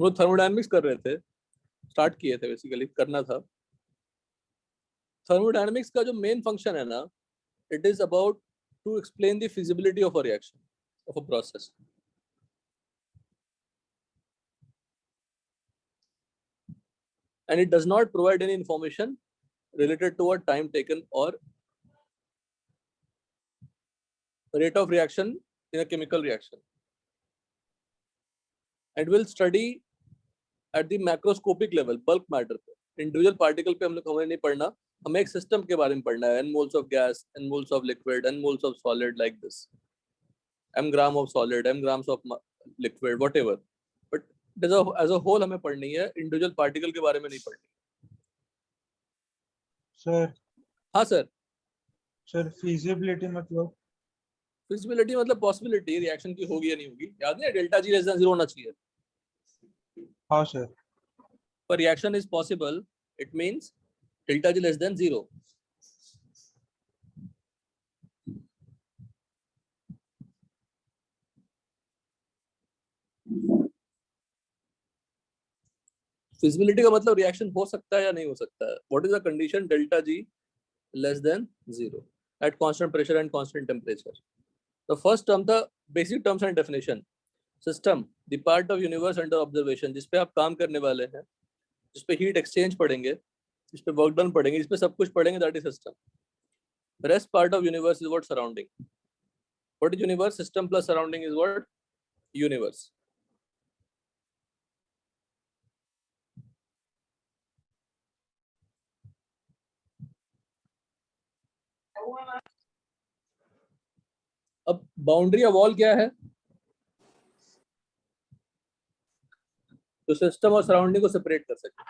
हम लोग थर्मोडायनेमिक्स कर रहे थे, स्टार्ट किए थे, बेसिकली करना था। थर्मोडायनेमिक्स का जो मेन फंक्शन है ना, it is about to explain the feasibility of a reaction, of a process. And it does not provide any information related to a time taken or rate of reaction in a chemical reaction. And will study at the macroscopic level, bulk matter पे, individual particle पे हम लोग हमें नहीं पढ़ना, हमें एक system के बारे में पढ़ना है, n moles of gas, n moles of liquid, n moles of solid, like this, m gram of solid, m grams of liquid, whatever. But as a whole हमें पढ़नी है, individual particle के बारे में नहीं पढ़नी। सर हाँ सर। सर feasibility मतलब? फिजिबिलिटी मतलब पॉसिबिलिटी रिएक्शन की होगी या नहीं होगी। याद नहीं, डेल्टा जी लेस देन 0 होना चाहिए। हाँ सर। पर reaction is possible, it means delta G less than 0। Feasibility का मतलब रिएक्शन हो सकता है या नहीं हो सकता है। What is the condition? Delta G less than 0 at constant pressure and constant temperature. The first term, the basic terms and definition. System, the part of universe under observation, जिस पे आप काम करने वाले हैं, जिस पे हीट एक्सचेंज पढ़ेंगे, जिस पे वर्क डन पढ़ेंगे, जिस पे सब कुछ पढ़ेंगे, that is system. Rest part of universe is what? Surrounding. What is universe? System plus surrounding is what? Universe. अब बाउंड्री या वॉल क्या है? तो सिस्टम और सराउंडिंग को सेपरेट कर सकते।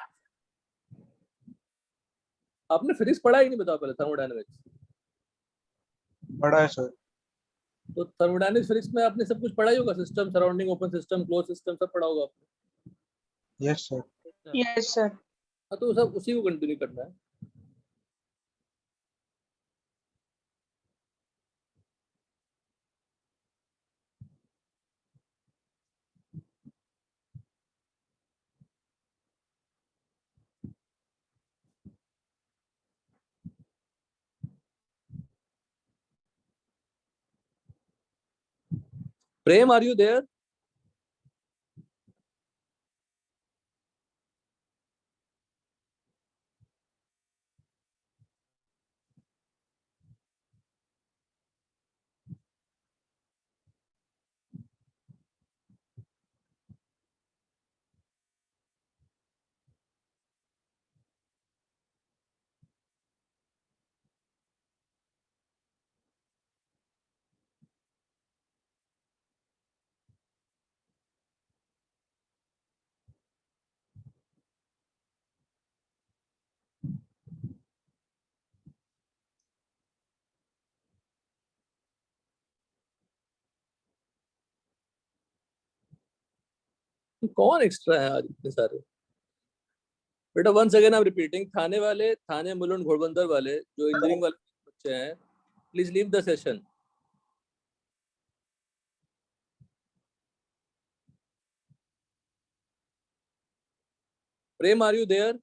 आपने फिजिक्स पढ़ा ही नहीं, बताओ पहले। थर्मोडायनेमिक्स पढ़ा है सर। तो थर्मोडायनेमिक्स फिजिक्स में आपने सब कुछ पढ़ा ही होगा। System, surrounding, open system, close system, सब पढ़ा होगा आपने। Yes sir. Yes sir. हाँ, तो सब उसी को कंटिन्यू करना है। Prem, are you there? कौन एक्स्ट्रा है आज इतने सारे? बेटा once again I am repeating, Thane वाले, थाने, मुलुंड, घोड़बंदर वाले जो इंजीनियरिंग वाले बच्चे हैं, please leave the session. Prem, are you there?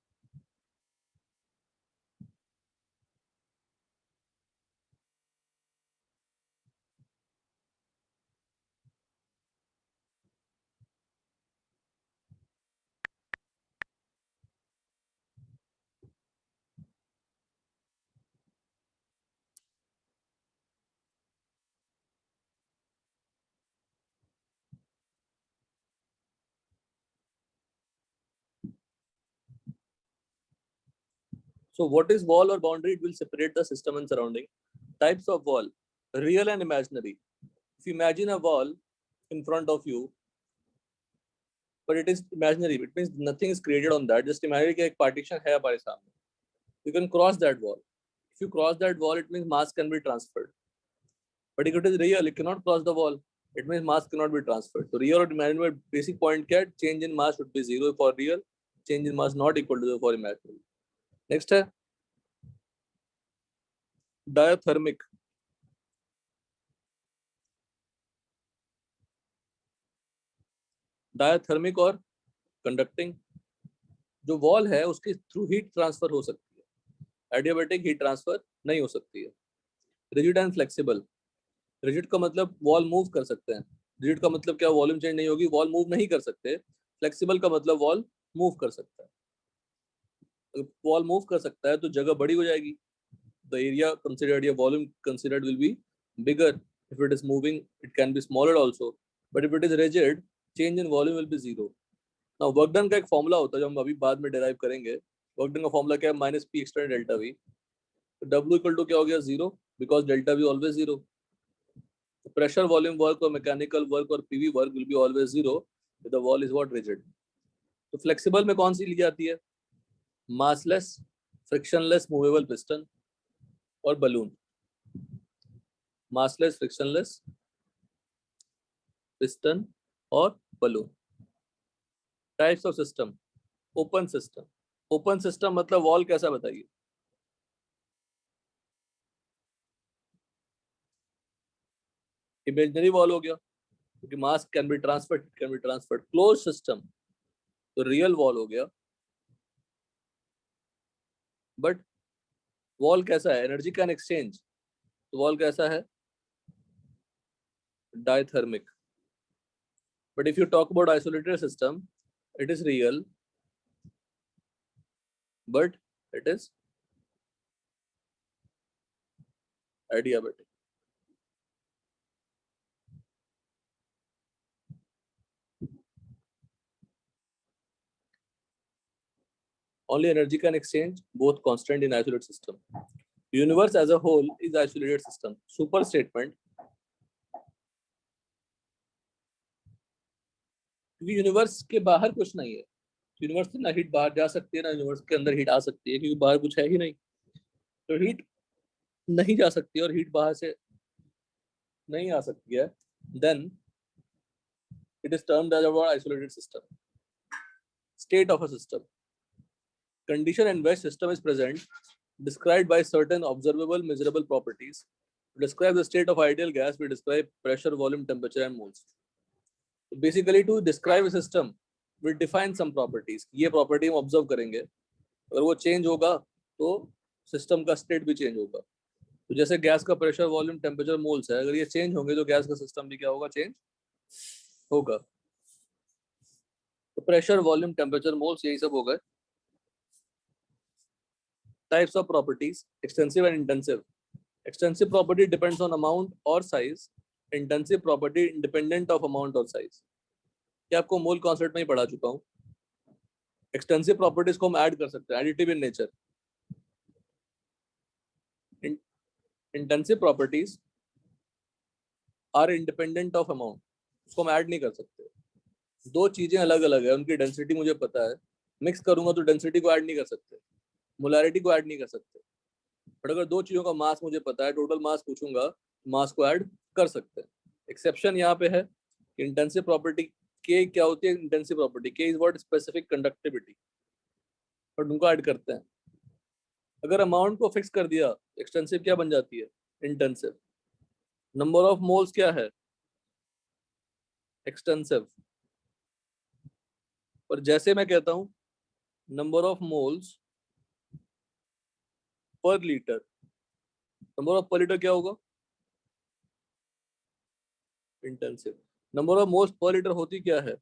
So what is wall or boundary? It will separate the system and surrounding. Types of wall: real and imaginary. If you imagine a wall in front of you, but it is imaginary, it means nothing is created on that. Just imagine कि एक partition है हमारे सामने. You can cross that wall. If you cross that wall, it means mass can be transferred. But if it is real, you cannot cross the wall. It means mass cannot be transferred. So real or imaginary basic point क्या है? Change in mass should be 0 for real. Change in mass not equal to 0 for imaginary. Next है diathermic. Diathermic और conducting. जो wall है उसके through heat transfer हो सकती है, एडियाबैटिक हीट ट्रांसफर नहीं हो सकती है। Rigid and flexible. रिजिड का मतलब वॉल मूव कर सकते हैं, रिजिड का मतलब क्या, वॉल्यूम चेंज नहीं होगी, वॉल मूव नहीं कर सकते। फ्लेक्सिबल का मतलब वॉल मूव कर सकता है। अगर वॉल मूव कर सकता है तो जगह बड़ी हो जाएगी, द एरिया कंसिडर्ड या volume considered will be bigger. if it is moving it can be smaller also, but if it is rigid change in volume will be zero. now work done का एक formula होता है जो हम अभी बाद में डिराइव करेंगे। वर्क डन का फॉर्मूला क्या है, minus P extra delta V. W equal to क्या हो गया, zero, because delta V always zero. Pressure volume work और मैकेनिकल वर्क और PV work will be always zero if the wall is what rigid। तो flexible में कौन सी ली जाती है, मासलेस, फ्रिक्शनलेस मूवेबल पिस्टन और बलून। मासलेस, फ्रिक्शनलेस पिस्टन और balloon. Types of system, open system. Open system मतलब वॉल कैसा बताइए, इमेजिनरी वॉल हो गया क्योंकि मास can be transferred, it can be transferred. Close system तो रियल वॉल हो गया, बट वॉल कैसा है, एनर्जी कैन एक्सचेंज, तो वॉल कैसा है, diathermic. But if you talk about isolated system it is real but it is adiabatic। only energy can exchange, both constant in isolated system। universe as a whole is isolated system। super statement, क्योंकि universe के बाहर कुछ नहीं है, universe से ना heat बाहर जा सकती है ना यूनिवर्स के अंदर हीट आ सकती है, क्योंकि बाहर कुछ है ही नहीं, तो हीट नहीं जा सकती और हीट बाहर से नहीं आ सकती है, then it is termed as our isolated system। state of a system, condition in which system is present described by certain observable measurable properties। to describe the state of ideal gas we describe pressure, volume, temperature and moles। basically to describe a system we define some properties। ये property हम observe करेंगे, अगर वो change होगा तो system का state भी change होगा। तो जैसे गैस का प्रेशर, वॉल्यूम, टेम्परेचर, मोल्स है, अगर ये चेंज होंगे तो गैस का सिस्टम भी क्या होगा, चेंज होगा। तो प्रेशर, वॉल्यूम, टेम्परेचर, मोल्स यही सब हो गए। Types of properties, extensive and intensive. Extensive property depends on amount और size, intensive property independent of amount और साइज। क्या आपको मोल कॉन्सेप्ट में ही पढ़ा चुका हूँ। एक्सटेंसिव प्रॉपर्टीज को हम ऐड कर सकते हैं, additive in nature. Intensive properties are independent of amount, उसको हम ऐड नहीं कर सकते। दो चीजें अलग अलग है, उनकी डेंसिटी मुझे पता है, मिक्स करूंगा तो डेंसिटी को ऐड नहीं कर सकते, मोलैरिटी को ऐड नहीं कर सकते। बट अगर दो चीजों का मास मुझे पता है, टोटल मास पूछूंगा, मास को ऐड कर सकते हैं। एक्सेप्शन यहाँ पे है, इंटेंसिव प्रॉपर्टी के क्या होती है, इंटेंसिव प्रॉपर्टी के is what, specific conductivity, but उनको ऐड करते हैं। अगर अमाउंट को फिक्स कर दिया, एक्सटेंसिव क्या बन जाती है, इंटेंसिव। नंबर ऑफ मोल्स क्या है, एक्सटेंसिव। और जैसे मैं कहता हूं number of moles per litre, number of पर लीटर क्या होगा, intensive. Number of moles per litre होती क्या है,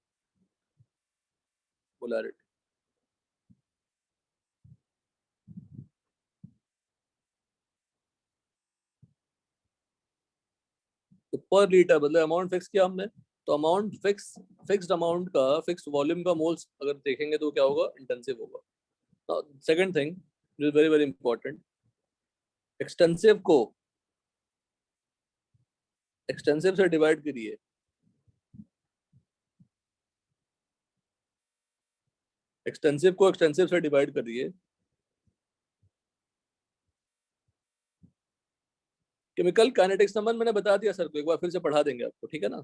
पोलैरिटी। तो पर लीटर मतलब अमाउंट फिक्स किया हमने, तो अमाउंट फिक्स्ड अमाउंट का, फिक्स्ड वॉल्यूम का मोल्स अगर देखेंगे तो क्या होगा, इंटेंसिव होगा। Second thing is very very important, extensive को एक्सटेंसिव से डिवाइड करिए, एक्सटेंसिव को एक्सटेंसिव से डिवाइड करिए। केमिकल काइनेटिक्स संबंध मैंने बता दिया सर को, एक बार फिर से पढ़ा देंगे आपको, ठीक है ना।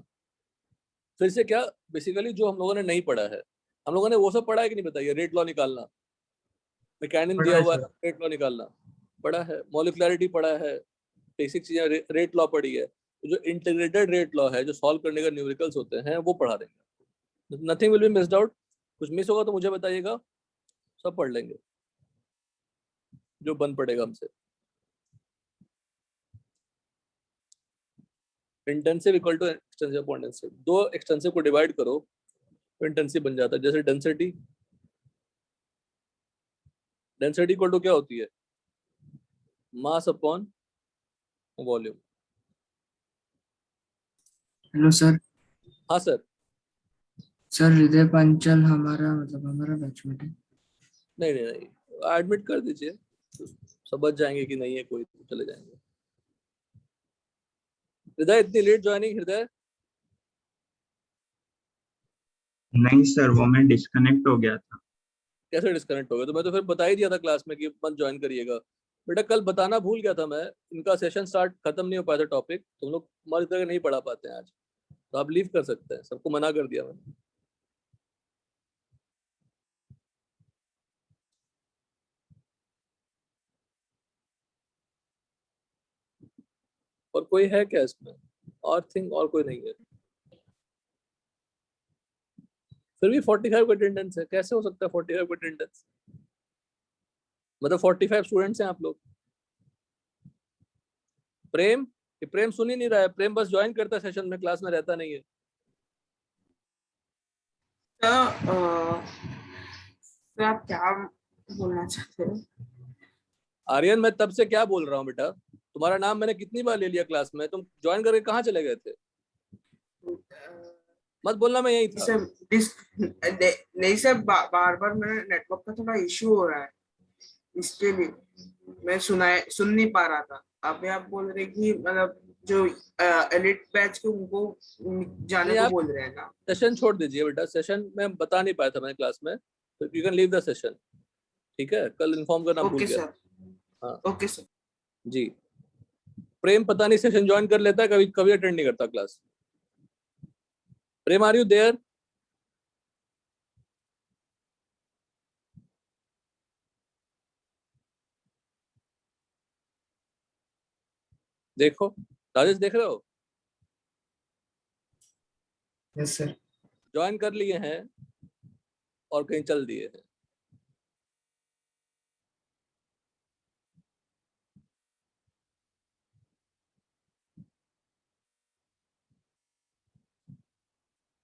फिर से क्या, बेसिकली जो हम लोगों ने नहीं पढ़ा है, हम लोगों ने वो सब पढ़ा है कि नहीं बताइए, रेट लॉ निकालना, मैकेनिज्म दिया हुआ है, रेट लॉ निकालना पढ़ा है, मॉलिक्युलरिटी पढ़ा है, बेसिक चीजें, रेट लॉ पढ़ी है। तो जो इंटीग्रेटेड रेट लॉ है, जो सॉल्व करने का न्यूमेरिकल्स होते हैं, वो पढ़ा देंगे, nothing will be missed out, कुछ मिस होगा तो मुझे बताइएगा, सब पढ़ लेंगे जो बन पड़ेगा हमसे। Intensive equal to extensive upon density, दो एक्सटेंसिव को डिवाइड करो तो इंटेंसिव बन जाता है। जैसे डेंसिटी, डेंसिटी इक्वल टू क्या होती है, mass upon volume. Hello sir. हाँ सर। सर हृदय पंचल हमारा मतलब हमारा बैचमेट है। नहीं नहीं नहीं, एडमिट कर दीजिए, समझ जाएंगे कि नहीं है कोई तो चले जाएंगे। हृदय इतनी लेट ज्वाइनिंग, हृदय? नहीं सर, वो मैं डिस्कनेक्ट हो गया था। कैसे डिस्कनेक्ट हो गया? तो मैं तो फिर बता ही दिया था क्लास में कि मत ज्वाइन करिएगा। बेटा कल बताना भूल गया था मैं, इनका सेशन स्टार्ट खत्म नहीं हो पाया था टॉपिक, तुम लोग हमारी तरह नहीं पढ़ा पाते हैं आज, तो आप लीव कर सकते हैं, सबको मना कर दिया मैंने। और कोई है क्या इसमें? और थिंग और कोई नहीं है? फिर भी 45 का अटेंडेंस है, कैसे हो सकता है 45 का अटेंडेंस? मतलब 45 स्टूडेंट्स हैं आप लोग। प्रेम, ये प्रेम सुन ही नहीं रहा है, प्रेम बस ज्वाइन करता है सेशन में, क्लास में रहता नहीं है। तो आप क्या बोलना चाहते हो? आर्यन मैं तब से क्या बोल रहा हूँ बेटा, तुम्हारा नाम मैंने कितनी बार ले लिया क्लास में, तुम ज्वाइन करके कहाँ चले गए थे? मत बोलना मैं यही था। नहीं सर, बार बार मेरे नेटवर्क का थोड़ा इशू हो रहा है, इसके लिए मैं सुन नहीं पा रहा था। अभी आप बोल रहे कि मतलब जो एलिट बैच के उनको जाने नहीं को आप बोल रहे हैं ना। सेशन छोड़ दीजिए बेटा, सेशन में बता नहीं पाया था मैंने क्लास में, तो you can leave the session. ठीक है, कल इन्फॉर्म करना भूल ओके गया। सर। हाँ ओके सर। जी। प्रेम पता नहीं सेशन ज्वाइन कर लेता है, कभी कभी अटेंड नहीं करता class. Prem are you there? देखो, राजेश देख रहे हो, यस सर। ज्वाइन कर लिए हैं और कहीं चल दिए हैं।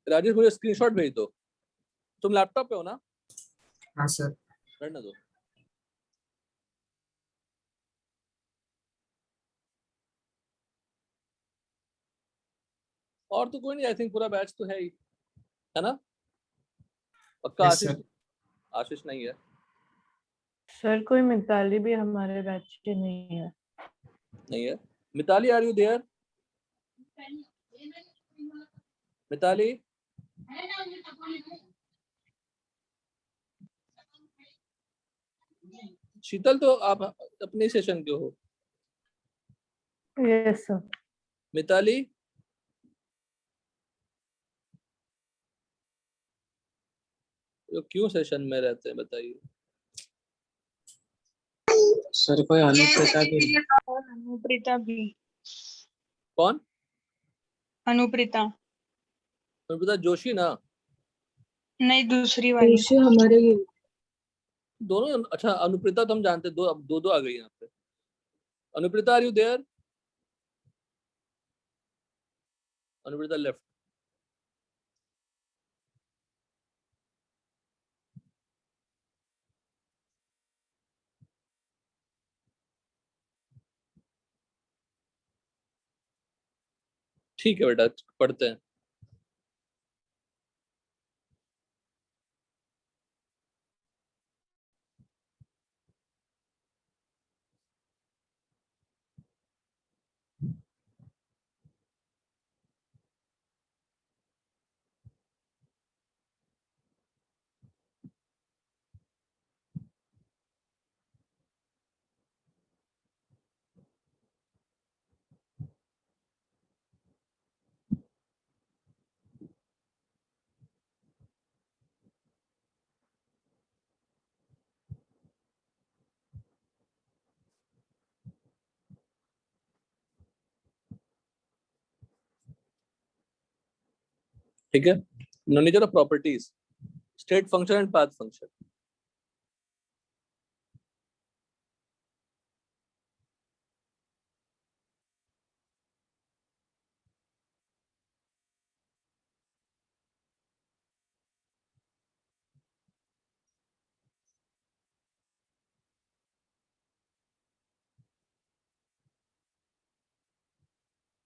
राजेश मुझे स्क्रीनशॉट भेज दो, तुम लैपटॉप पे हो ना? हाँ सर। रहने दो। और तो कोई नहीं, आई थिंक पूरा बैच तो है ही, है ना? पक्का यस आशीष? सर। आशीष नहीं है? सर कोई मिताली भी हमारे बैच की नहीं है। नहीं है। Mitali are you there? Mitali? Sheetal तो आप अपने सेशन के हो। Yes sir. मिताली? तो क्यों सेशन में रहते हैं बताइए? सर कोई अनुप्रिता भी अनुप्रीता भी। कौन? अनुप्रीता अनुप्रिता जोशी ना? नहीं, दूसरी वाली। हमारे दोनों अच्छा, अनुप्रिता तो हम जानते हैं, दो अब दो दो आ गई यहाँ पे। Anuprita are you there? Anuprita left. ठीक है बेटा, पढ़ते हैं। ठीक है, नो नीचे properties state function and path function.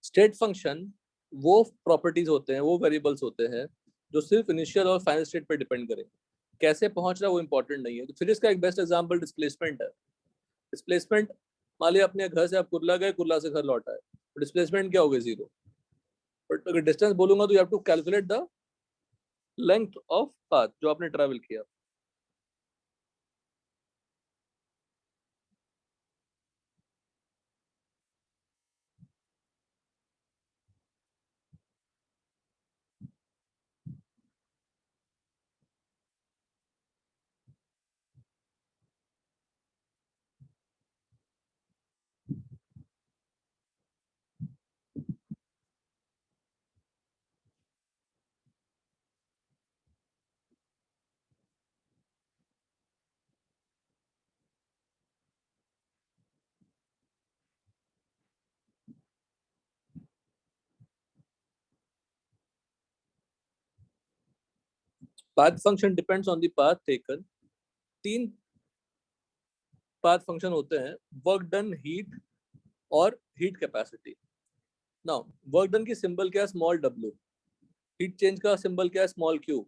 State function वो प्रॉपर्टीज होते हैं, वो वेरिएबल्स होते हैं जो सिर्फ इनिशियल और फाइनल स्टेट पर डिपेंड करें. कैसे पहुंच रहा है वो इंपॉर्टेंट नहीं है. तो फिर इसका एक बेस्ट एग्जांपल डिस्प्लेसमेंट है. डिस्प्लेसमेंट, मान लिया अपने घर से आप कुर्ला गए, कुर्ला से घर लौटा है, तो डिस्प्लेसमेंट क्या हो गई? 0. बट अगर डिस्टेंस बोलूंगा तो you have to calculate the length of path जो आपने ट्रैवल किया. Path function depends on the path taken. 3 path function होते हैं: वर्क डन, हीट और heat capacity. Now work done की सिंबल क्या है? Small w. हीट चेंज का सिंबल क्या है? Small q.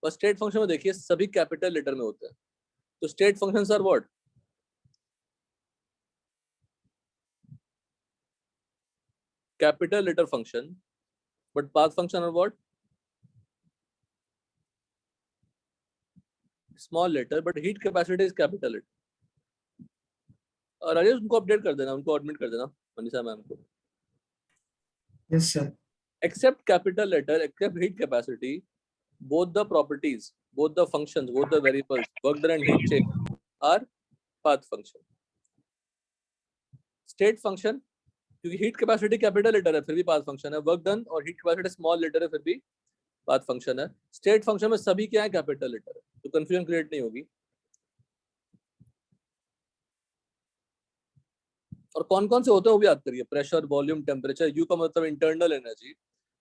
बस स्टेट फंक्शन में देखिए सभी कैपिटल लेटर में होते हैं. तो state functions are what? Capital letter function. But path function are what? Small letter. But heat capacity is capital letter. और राजेश उनको अपडेट कर देना, उनको एडमिट कर देना, मनीषा मैम को. Yes sir. Except capital letter, except heat capacity, both the properties, both the functions, both the variables, work done and heat change are path function. State function, क्योंकि heat capacity capital letter है फिर भी path function है. Work done और heat capacity small letter है फिर भी path function है. State function में सभी क्या है? capital letter है. तो confusion create नहीं होगी. और कौन कौन से होते हैं वो भी याद करिए. Pressure, volume, temperature. U का मतलब इंटरनल एनर्जी,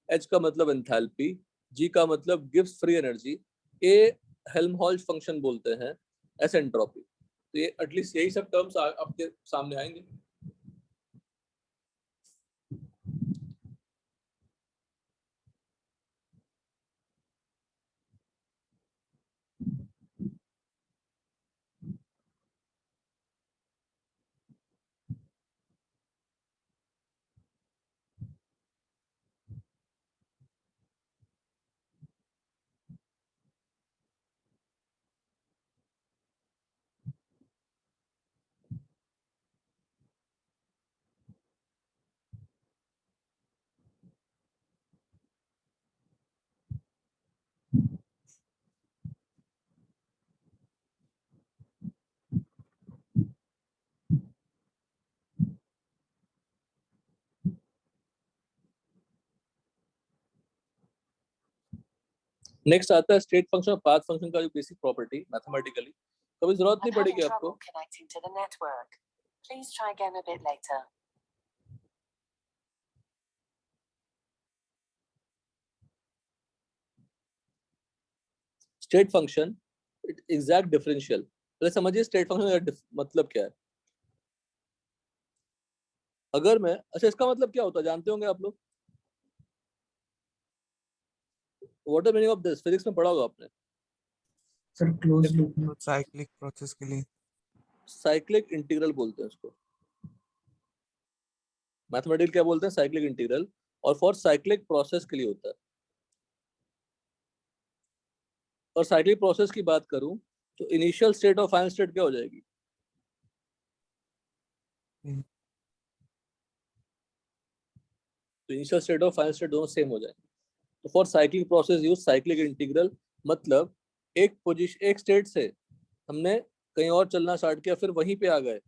H का मतलब एंथैल्पी, G का मतलब gives free energy, A Helmholtz function बोलते हैं, S एंट्रोपी. तो ये एटलीस्ट यही सब टर्म्स आपके सामने आएंगे. नेक्स्ट आता है स्टेट फंक्शन और पाथ फंक्शन का जो बेसिक प्रॉपर्टी मैथमेटिकली कभी जरूरत नहीं पड़ेगी आपको. Connecting to the network. Please try again a bit later. State function exact differential. पहले समझिए स्टेट फंक्शन का मतलब क्या है. अगर मैं, अच्छा इसका मतलब क्या होता है जानते होंगे आप लोग? What is meaning of this? Physics में पढ़ा होगा आपने. सर क्लोज लूप में. साइक्लिक प्रोसेस के लिए साइक्लिक इंटीग्रल बोलते हैं उसको. मैथमेटिकल क्या बोलते हैं? Cyclic integral. और फॉर साइक्लिक प्रोसेस के लिए होता है. और साइक्लिक प्रोसेस की बात करूं तो इनिशियल स्टेट और फाइनल स्टेट क्या हो जाएगी? तो इनिशियल स्टेट और फाइनल स्टेट दोनों सेम हो जाएंगे. तो for cyclic process use cyclic integral. मतलब एक स्टेट से हमने कहीं और चलना स्टार्ट किया, फिर वहीं पे आ गए,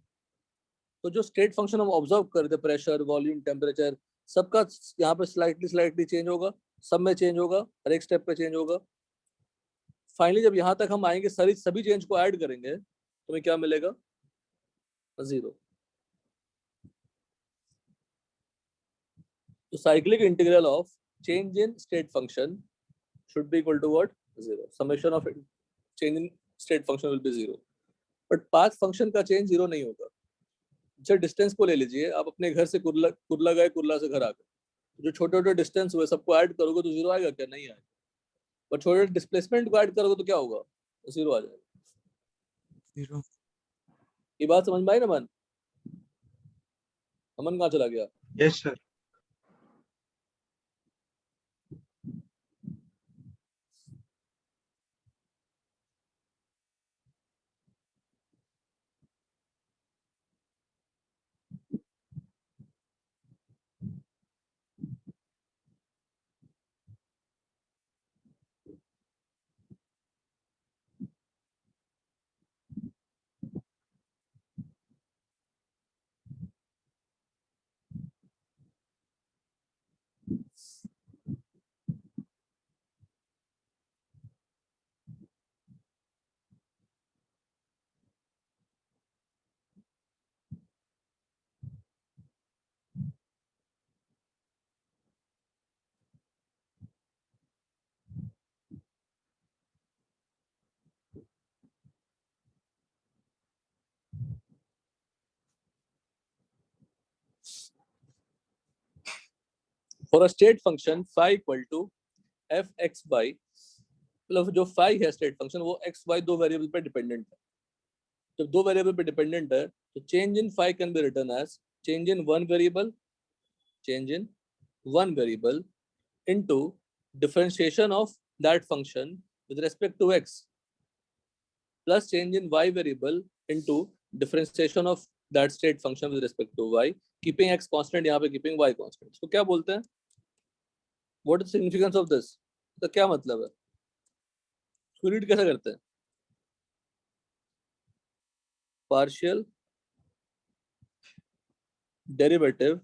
तो जो स्टेट फंक्शन हम ऑब्जर्व कर रहे थे, प्रेशर, वॉल्यूम, टेम्परेचर, सबका यहाँ पे स्लाइटली चेंज होगा. सब में चेंज होगा, हर एक स्टेप पे चेंज होगा. फाइनली जब यहाँ तक हम आएंगे सभी चेंज को ऐड करेंगे तो हमें क्या मिलेगा? 0. तो cyclic integral of change in state function should be equal to what? 0. Summation of change in state function will be 0. But path function का चेंज 0 नहीं होगा. जैसे डिस्टेंस को ले लीजिए, आप अपने घर से कुर्ला गए, कुर्ला से घर आ गए, जो छोटे छोटे डिस्टेंस हुए सबको ऐड करोगे तो 0 आएगा क्या? नहीं आएगा. बट छोटे डिस्प्लेसमेंट को ऐड करोगे तो क्या होगा? 0 आ जाएगा. 0. ये बात समझ में आई ना? अमन कहाँ चला गया? Yes, sir. For a state function phi equal to F X Y, मतलब जो phi है स्टेट फंक्शन वो एक्स वाई दो वेरिएबल पे डिपेंडेंट है. जब दो वेरिएबल पे डिपेंडेंट है तो change in phi can be written as change in one variable into differentiation of that function with respect to x plus change in y variable into differentiation of that state function with respect to y, keeping x constant, यहाँ पे keeping y constant. तो क्या बोलते हैं? What is the significance of this? तो क्या मतलब है? इसको रीड कैसे करते हैं? Partial derivative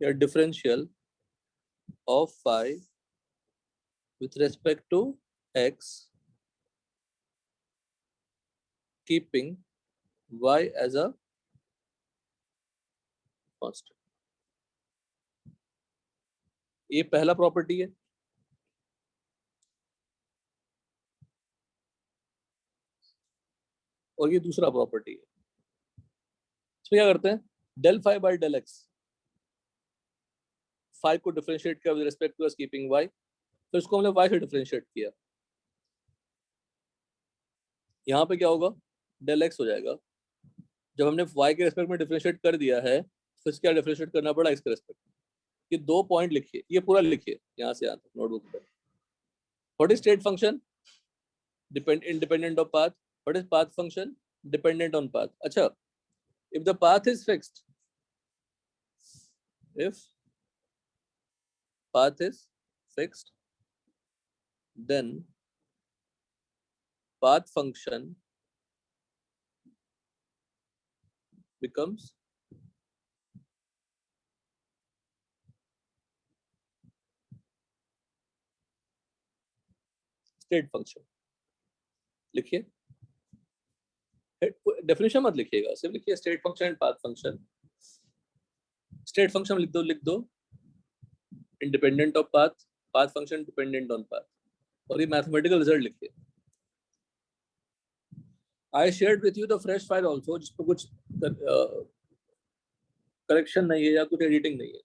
या differential of phi with respect to x keeping y as a constant. ये पहला प्रॉपर्टी है. और ये दूसरा प्रॉपर्टी है. इसमें क्या करते हैं? Del phi by del X, phi को डिफरेंशिएट किया with respect to keeping Y, फिर इसको हमने वाई से डिफरेंशिएट किया. यहाँ पे क्या होगा? डेल एक्स हो जाएगा. जब हमने वाई के रिस्पेक्ट में डिफरेंशिएट कर दिया है फिर क्या डिफरेंशिएट करना पड़ा एक्स के रिस्पेक्ट में. ये 2 पॉइंट लिखिए, ये पूरा लिखिए यहाँ से यहाँ तक नोटबुक पर. What is state function? independent of path. What is path function? Dependent on path. अच्छा, if the path is fixed, then path function becomes state function. लिखिए, डेफिनेशन मत लिखिएगा, सिर्फ लिखिए state function and path function. State function लिख दो independent of path, path function dependent on path, और ये मैथमेटिकल रिजल्ट लिखिए. I shared with you the fresh file also, जिसमें कुछ करेक्शन नहीं है या कुछ एडिटिंग नहीं है.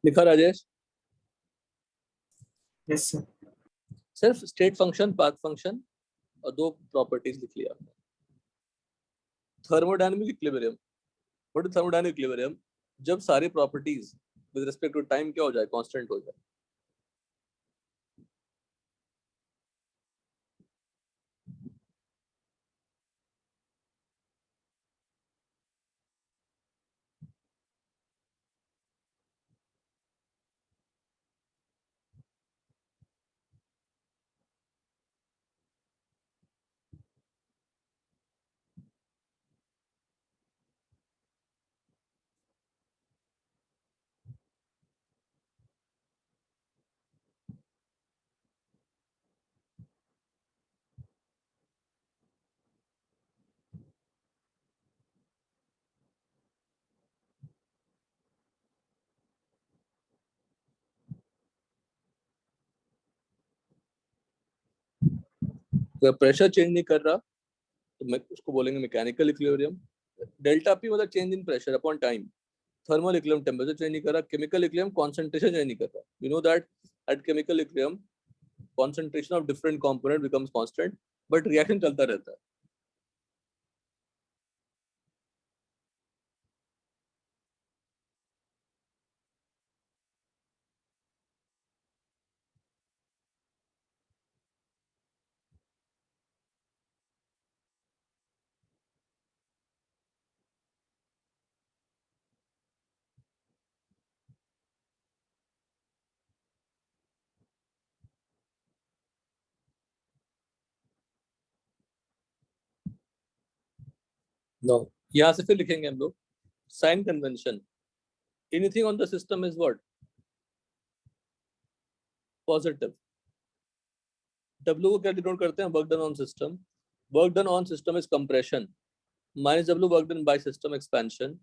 लिखा राजेश? Yes sir. सिर्फ स्टेट फंक्शन, पाथ फंक्शन और दो प्रॉपर्टीज लिख लिया आपने। Thermodynamic equilibrium, what is thermodynamic equilibrium? जब सारी properties with respect to time क्या हो जाए, कांस्टेंट हो जाए। अगर प्रेशर चेंज नहीं कर रहा तो मैं उसको बोलेंगे मैकेनिकल इक्विलिब्रियम। डेल्टा पी मतलब चेंज इन pressure upon time. Thermal equilibrium temperature change नहीं कर रहा। केमिकल इक्विलिब्रियम कॉन्सेंट्रेशन चेंज नहीं कर रहा। You know that at chemical equilibrium concentration of different component becomes constant but reaction चलता रहता है। नो, यहाँ से फिर लिखेंगे हम लोग sign convention. Anything on the system is what? Positive. W को क्या डिनोट करते हैं? Work done on system. Work done on system is compression minus W work done by system expansion.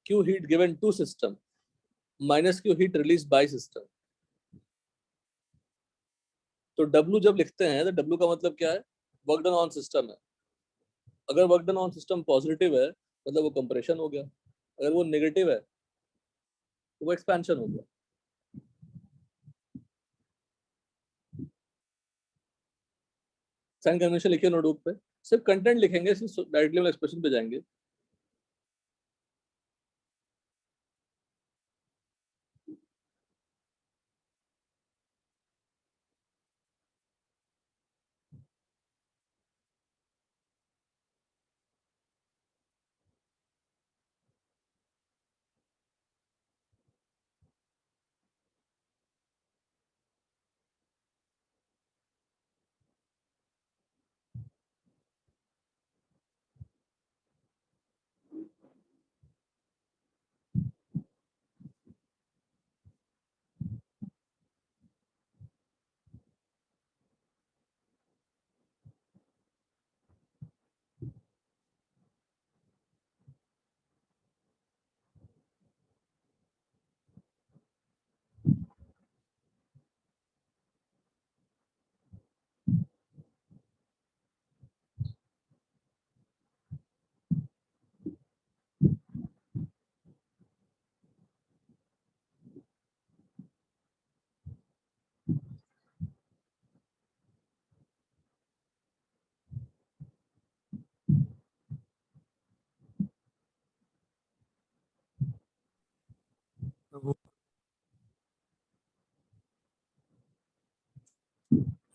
Q heat given to system minus Q heat released by system। तो W जब लिखते हैं तो W का मतलब क्या है? वर्क डन ऑन सिस्टम है। अगर work done on system positive है मतलब वो कंप्रेशन हो गया, अगर वो नेगेटिव है तो वो एक्सपेंशन हो गया। साइन कन्वेंशन लिखिए नोटबुक पे, सिर्फ कंटेंट लिखेंगे, सिर्फ डायरेक्टली हम एक्सप्रेशन पे जाएंगे।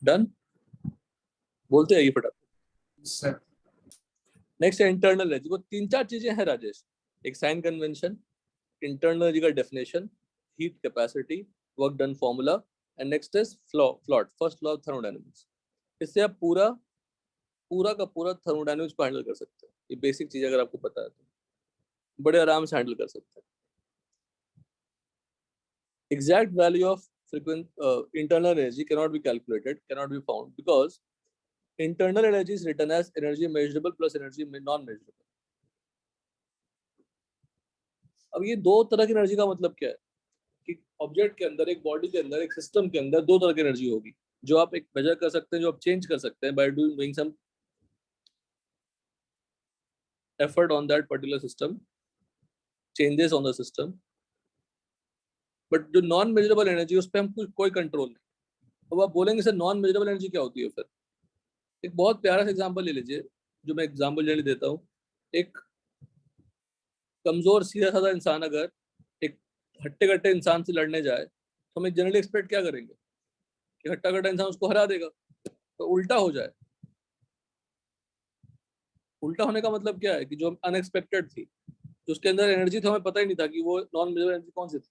डन, बोलते हैं ये फटाफट। नेक्स्ट है इंटरनल एनर्जी। वो तीन चार चीजें हैं राजेश, एक साइन कन्वेंशन, इंटरनल एनर्जी का definition, heat capacity, work done formula, and next is float, first law of thermodynamics. इससे आप पूरा का पूरा थर्मोडायनेमिक्स को हैंडल कर सकते हैं। ये बेसिक चीज अगर आपको पता है तो बड़े आराम से हैंडल कर सकते हैं। Exact value of internal energy cannot be calculated, cannot be found because internal energy is written as energy measurable plus energy non-measurable। अब ये दो तरह की एनर्जी का मतलब क्या है कि ऑब्जेक्ट के अंदर, एक बॉडी के अंदर, एक सिस्टम के अंदर दो तरह की एनर्जी होगी, जो आप एक मेजर कर सकते हैं, जो आप चेंज कर सकते हैं by doing some effort on that particular system, changes on the system, but जो नॉन मेजरेबल एनर्जी उस पर हम कोई कंट्रोल नहीं। अब आप बोलेंगे सर नॉन मेजरेबल एनर्जी क्या होती है फिर? एक बहुत प्यारा सा एग्जांपल ले लीजिए, जो मैं एग्जांपल लेने देता हूँ। एक कमजोर सीधा साधा इंसान अगर एक हट्टे कट्टे इंसान से लड़ने जाए तो हम जनरली एक्सपेक्ट क्या करेंगे कि हट्टा कट्टा इंसान उसको हरा देगा। तो उल्टा हो जाए, उल्टा होने का मतलब क्या है कि जो अनएक्सपेक्टेड थी, जो उसके अंदर एनर्जी थी, हमें पता ही नहीं था कि वो नॉन मेजरेबल एनर्जी कौन सी थी।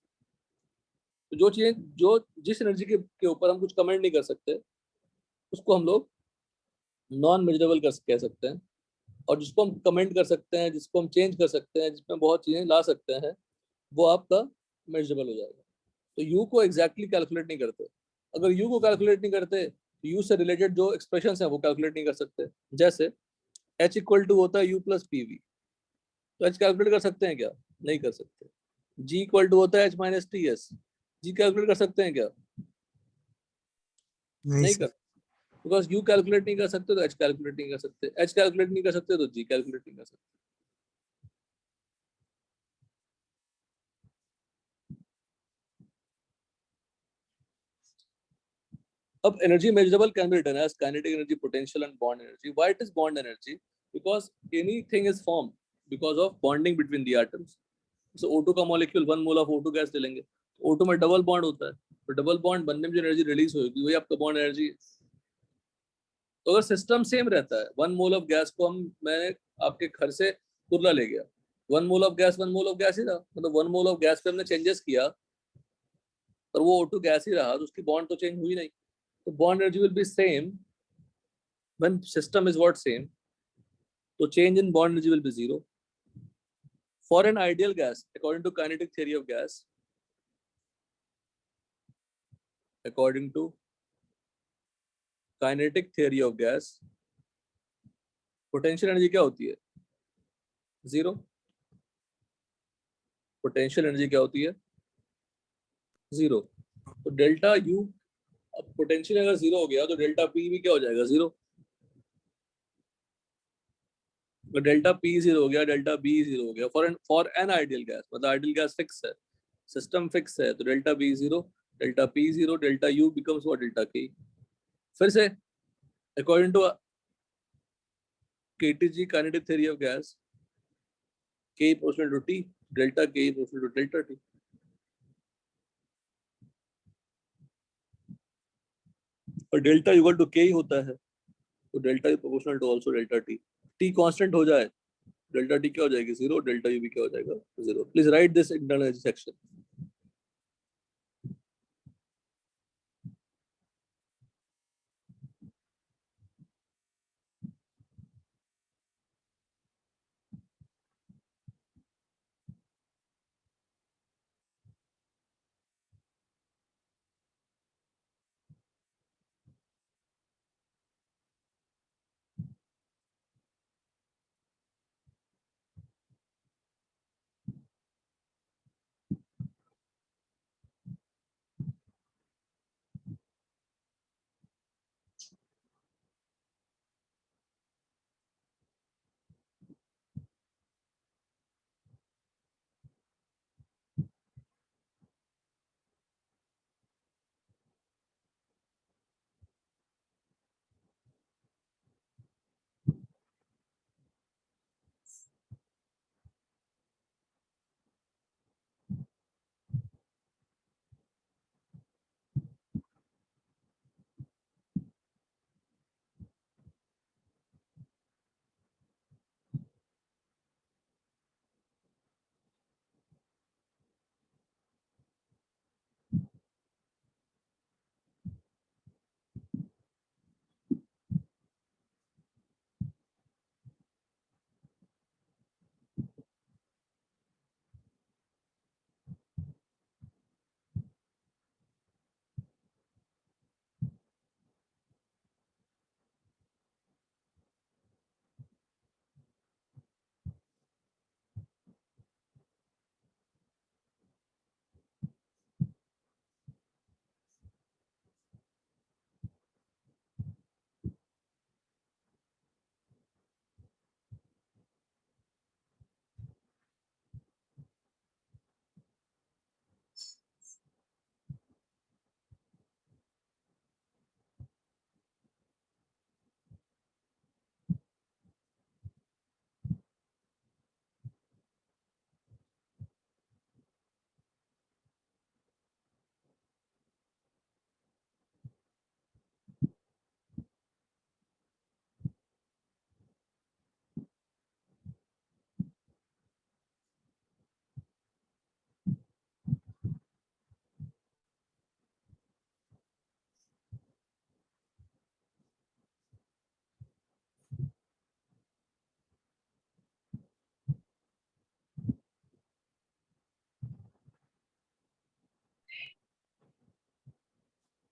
तो जो चीजें जो जिस एनर्जी के ऊपर हम कुछ कमेंट नहीं कर सकते उसको हम लोग नॉन मेजरेबल कह सकते हैं, और जिसको हम कमेंट कर सकते हैं, जिसको हम चेंज कर सकते हैं, जिसमें बहुत चीजें ला सकते हैं, वो आपका मेजरेबल हो जाएगा। तो यू को एग्जैक्टली कैलकुलेट नहीं करते। अगर यू को कैलकुलेट नहीं करते तो यू से रिलेटेड जो एक्सप्रेशन है वो कैलकुलेट नहीं कर सकते। जैसे एच इक्वल टू होता है यू प्लस पी वी, तो एच कैलकुलेट कर सकते हैं क्या? नहीं कर सकते। जी इक्वल टू होता है एच माइनस टी एस, जी कैलकुलेट कर सकते हैं क्या? नहीं कर, बिकॉज यू कैलकुलेट नहीं कर सकते तो एच कैलकुलेट नहीं कर सकते, एच कैलकुलेट नहीं कर सकते तो जी कैलकुलेट नहीं कर सकते। अब energy measurable can be written as kinetic energy, potential and bond energy. Why it is bond energy? Because anything is formed because of bonding between the atoms. So O2 का molecule 1 mole of O2 gas ले लेंगे, O2 में double bond होता है, तो double bond बनने में जो एनर्जी रिलीज होगी वही आपका बॉन्ड एनर्जी है। तो अगर सिस्टम सेम रहता है, 1 मोल ऑफ गैस को मैंने आपके घर से कुरला ले गया, 1 mole of gas 1 mole of gas ही रहा, मतलब 1 मोल ऑफ गैस पे हमने चेंजेस किया और वो O2 गैस ही रहा, तो उसकी बॉन्ड तो चेंज हुई नहीं। तो bond energy will be same when system is what same, so change in bond energy will be zero. For an ideal gas, according to kinetic theory of gas, according to kinetic theory of gas, potential energy क्या होती है? Zero. Potential energy क्या होती है? Zero. तो delta U, अब potential अगर zero हो गया तो डेल्टा पी भी क्या हो जाएगा? जीरो। तो डेल्टा पी जीरो हो गया, डेल्टा बी जीरो हो गया। फॉर एन आइडियल गैस, मतलब आइडियल गैस फिक्स है, सिस्टम फिक्स है, तो delta B zero, delta P zero, delta U becomes what? Delta K. फिर से according to KTG kinetic theory of gas, K proportional to T, delta K proportional to delta T. और delta equal to K ही होता है, तो delta is proportional to also delta T. T constant हो जाए, delta T क्या हो जाएगी? जीरो, डेल्टा यू भी क्या हो जाएगा? Zero. Please write this internal section.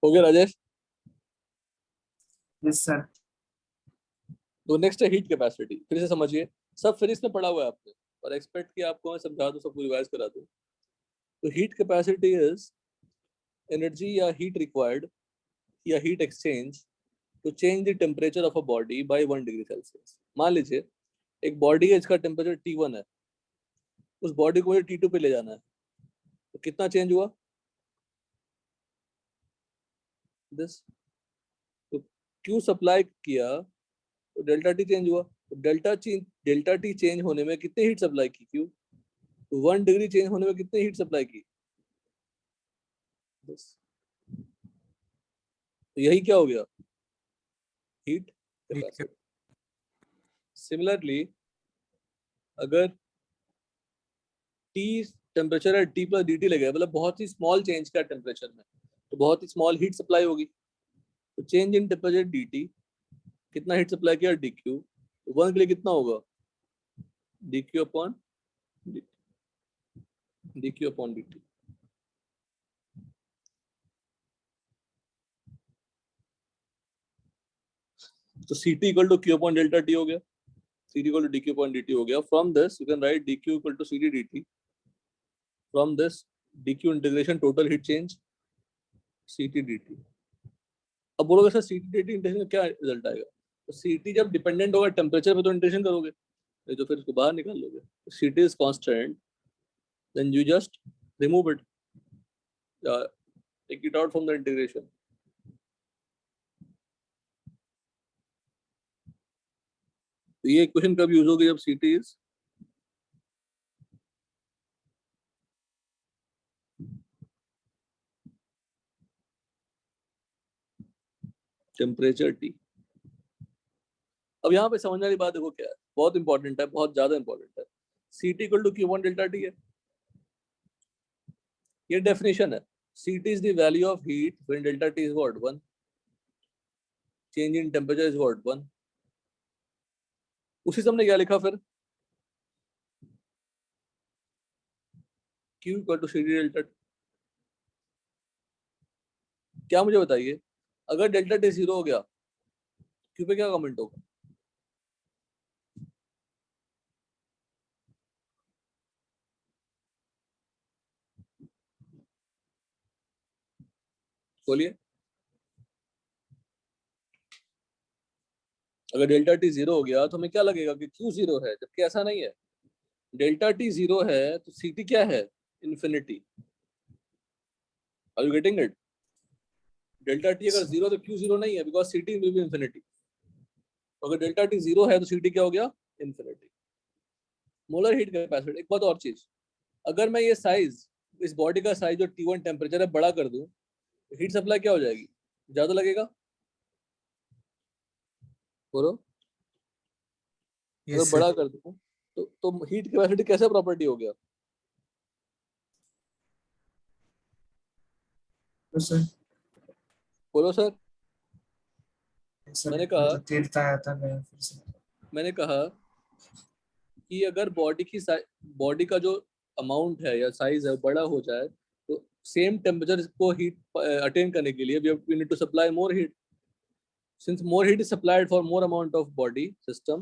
हो गया राजेश? Yes sir. तो नेक्स्ट है हीट कैपेसिटी। फिर से समझिए, सब फिर इसमें पढ़ा हुआ है आपने, और एक्सपेक्ट किया आपको मैं समझा दूं, सबको रिवाइज करा दूं। तो हीट कैपेसिटी इज एनर्जी या हीट रिक्वायर्ड या heat exchange to change the temperature of a body by 1 degree Celsius. मान लीजिए एक बॉडी है, इसका टेम्परेचर T1 है, उस बॉडी को मुझे T2 पे ले जाना है, तो कितना चेंज हुआ? दिस। तो Q सप्लाई किया तो डेल्टा टी चेंज हुआ, तो डेल्टा टी चेंज होने में कितनी हीट सप्लाई की Q? तो 1 डिग्री चेंज होने में कितनी हीट सप्लाई की? बस। तो यही क्या हो गया? Heat capacity. सिमिलरली अगर T टेम्परेचर है, T प्लस dt लगेगा, मतलब बहुत ही स्मॉल चेंज का टेम्परेचर में, तो बहुत ही स्मॉल हीट सप्लाई होगी। तो चेंज इन टेम्परेचर dt, कितना हीट सप्लाई किया? dq। तो 1 के लिए कितना होगा? dq upon dt। तो Ct equal to Q upon delta T हो गया, Ct equal to dq upon dt हो गया। From this you can write dq equal to Ct dt। From this dq integration total heat change Ct dt। अब बोलोगे sir Ct dt integration का क्या result आएगा? तो Ct जब dependent होगा टेम्परेचर पे तो इंटीग्रेशन करोगे, नहीं तो फिर इसको बाहर निकाल लोगे। Ct is constant, then you just remove it, take it out from the integration. तो ये इक्वेशन कब यूज होगी? जब Ct इज टेम्परेचर T। अब यहाँ पे समझने वाली बात देखो क्या है, बहुत इंपॉर्टेंट है, बहुत ज्यादा इंपॉर्टेंट है। Ct equal to Q upon delta T है, ये डेफिनेशन है। Ct is the value of heat when delta T is what? 1. Change in temperature is what? 1. उसी से हमने क्या लिखा फिर? Q equal to Ct delta T। क्या मुझे बताइए, अगर डेल्टा T 0 हो गया, Q पे क्या कमेंट होगा? बोलिए। अगर डेल्टा T 0 हो गया तो हमें क्या लगेगा कि Q 0 है, जबकि ऐसा नहीं है। डेल्टा T 0 है तो Ct क्या है? Infinity. Are you getting it? Delta T अगर 0 तो Q 0 नहीं है, because Ct will be infinity. अगर डेल्टा T 0 है तो Ct क्या हो गया? इन्फिनिटी। Molar heat capacity. एक बात और चीज, अगर मैं ये साइज, इस बॉडी का साइज जो T1 टेम्परेचर है बड़ा कर दूं, तो हीट सप्लाई क्या हो जाएगी? ज्यादा लगेगा? बोलो। अगर बड़ा कर दूं तो हीट कैपेसिटी कैसा प्रॉपर्टी हो गया? तो सर बोलो सर। सर मैंने कहा तो तीर्थ आया था मैं फिर से। मैंने कहा कि अगर बॉडी का जो अमाउंट है या साइज है बड़ा हो जाए, तो सेम टेम्परेचर को हीट अटेन करने के लिए we need to supply more heat. Since more heat is supplied for more amount of body system,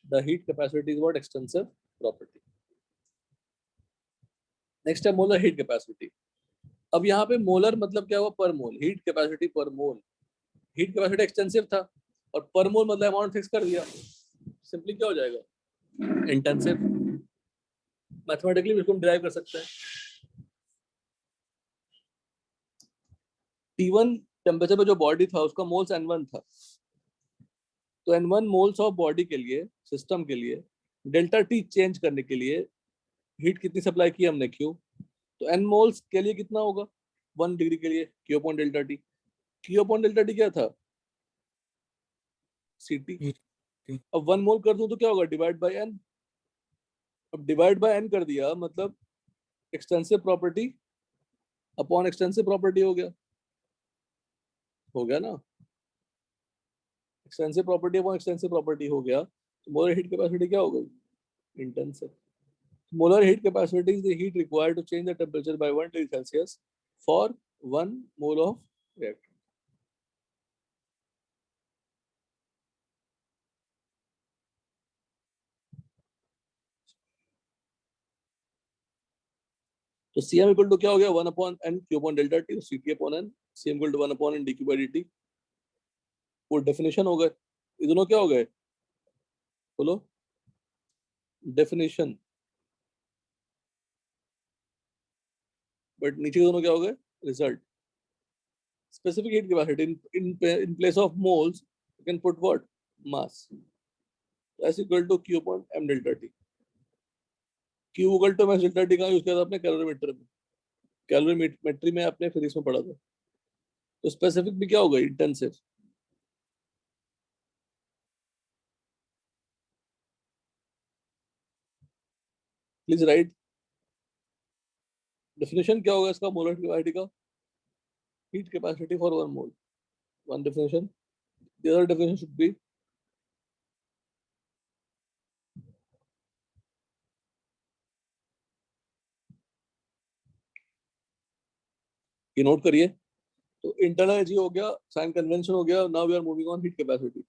the heat capacity is what? Extensive property. Next है molar heat capacity. अब यहाँ पे molar मतलब क्या हुआ? पर मोल। हीट कैपेसिटी पर मोल। Heat capacity extensive था और पर मोल मतलब अमाउंट फिक्स कर दिया, सिंपली क्या हो जाएगा? इंटेंसिव। मैथमेटिकली इसको हम डिराइव कर सकते हैं। T1 टेम्परेचर पे जो बॉडी था उसका मोल्स N1 था, तो N1 मोल्स ऑफ बॉडी के लिए, सिस्टम के लिए, डेल्टा T चेंज करने के लिए हीट कितनी सप्लाई की हमने? Q। तो N मोल्स के लिए कितना होगा? 1 डिग्री के लिए Q upon delta T। Q upon delta T क्या था? Ct। अब 1 मोल कर दूं तो क्या होगा? Divide by N। अब डिवाइड बाय N कर दिया मतलब extensive property upon extensive property हो गया ना? Extensive property upon extensive property हो गया, तो मोलर हीट कैपेसिटी क्या हो गई? Intensive. Molar heat capacity is the heat required to change the temperature by 1 degree Celsius for 1 mole of reactant. तो Cm इक्वल टू क्या हो गया 1 upon n q upon delta T, Ct upon n, Cm equal to 1 upon n dq by dt। वो definition हो गए, ये दोनों क्या हो गए बोलो, डेफिनेशन। बट नीचे दोनों क्या हो गए, result. Specific heat capacity in place of moles you can put what, mass। S equal to q upon m delta T. q equal to m delta T का यूज किया था आपने कैलोरीमीटर में, कैलोरीमेट्री में आपने फिजिक्स में पढ़ा था। तो स्पेसिफिक भी क्या होगा, इंटेंसिव। प्लीज राइट डेफिनेशन क्या होगा इसका, मोलर कैपेसिटी का, heat capacity for 1 mole, one definition। The other definition should be ये नोट करिए। तो इंटरनल एनर्जी हो गया, साइन कन्वेंशन हो गया, now we are moving on heat capacity.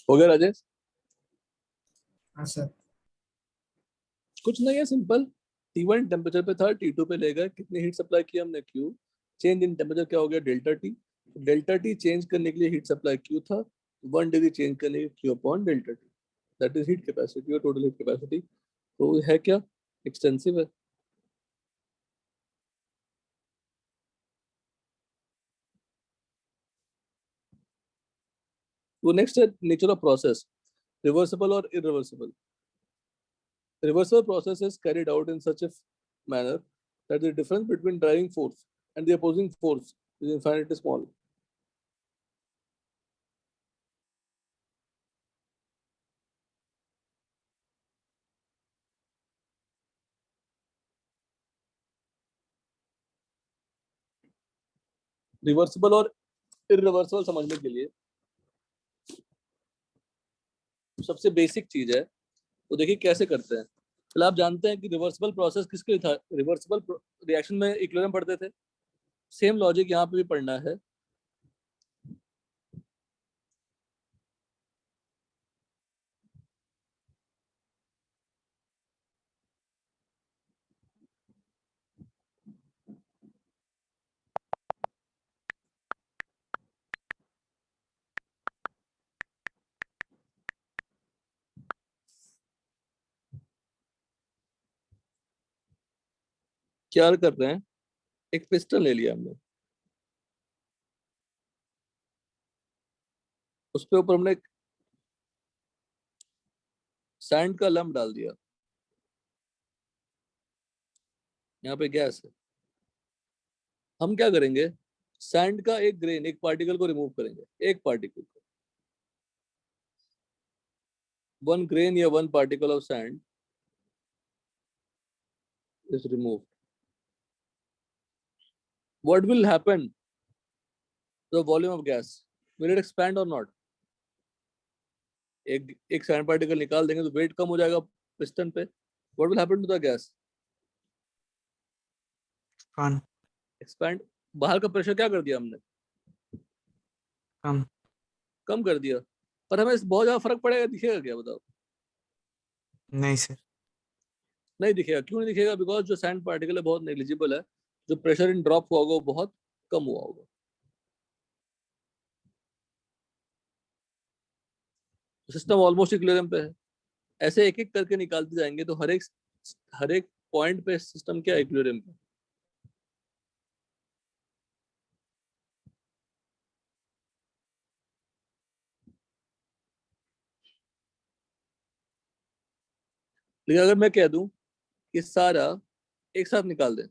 हो गया राजेश? हाँ सर। कुछ नहीं है, सिंपल। T1 टेम्परेचर पे था, T2 पे ले गए, कितनी हीट सप्लाई की हमने, Q। चेंज इन टेम्परेचर क्या हो गया, delta T. Delta T change करने के लिए हीट सप्लाई Q था, 1 डिग्री चेंज करने के Q upon delta T, that is heat capacity और टोटल हीट कैपेसिटी। तो है क्या, एक्सटेंसिव है। वो नेक्स्ट है नेचर ऑफ प्रोसेस, रिवर्सिबल और irreversible. Reversible process is carried out in such a manner that the difference between driving force and the opposing force is infinitely small. Reversible और irreversible समझने के लिए सबसे basic चीज है वो देखिए कैसे करते हैं। पहले आप जानते हैं कि रिवर्सिबल प्रोसेस किसके लिए था, रिवर्सिबल रिएक्शन में इक्विलिब्रियम पढ़ते थे, सेम लॉजिक यहाँ पे भी पढ़ना है। क्या कर रहे हैं, एक पिस्टन ले लिया हमने, उसके ऊपर हमने सैंड का लम्ब डाल दिया, यहाँ पे गैस है। हम क्या करेंगे, सैंड का एक ग्रेन, एक पार्टिकल को रिमूव करेंगे, एक पार्टिकल को, 1 grain या 1 particle of sand is removed. What will happen to the volume of gas? Will it expand or not? एक सैंड पार्टिकल निकाल देंगे तो वेट कम हो जाएगा पिस्टन पे। What will happen to the gas? Expand। बाहर का प्रेशर क्या कर दिया हमने, कम कर दिया। पर हमें बहुत ज्यादा फर्क पड़ेगा, दिखेगा क्या बताओ? नहीं सर। नहीं दिखेगा। क्यों नहीं दिखेगा? बिकॉज जो सैंड पार्टिकल है बहुत नेग्लिजिबल है, जो प्रेशर इन ड्रॉप हुआ होगा वो बहुत कम हुआ होगा। सिस्टम ऑलमोस्ट इक्विलिब्रियम पे है। ऐसे एक एक करके निकालते जाएंगे तो हर एक पॉइंट पे सिस्टम क्या इक्विलिब्रियम पे। लेकिन अगर मैं कह दूं कि सारा एक साथ निकाल दें,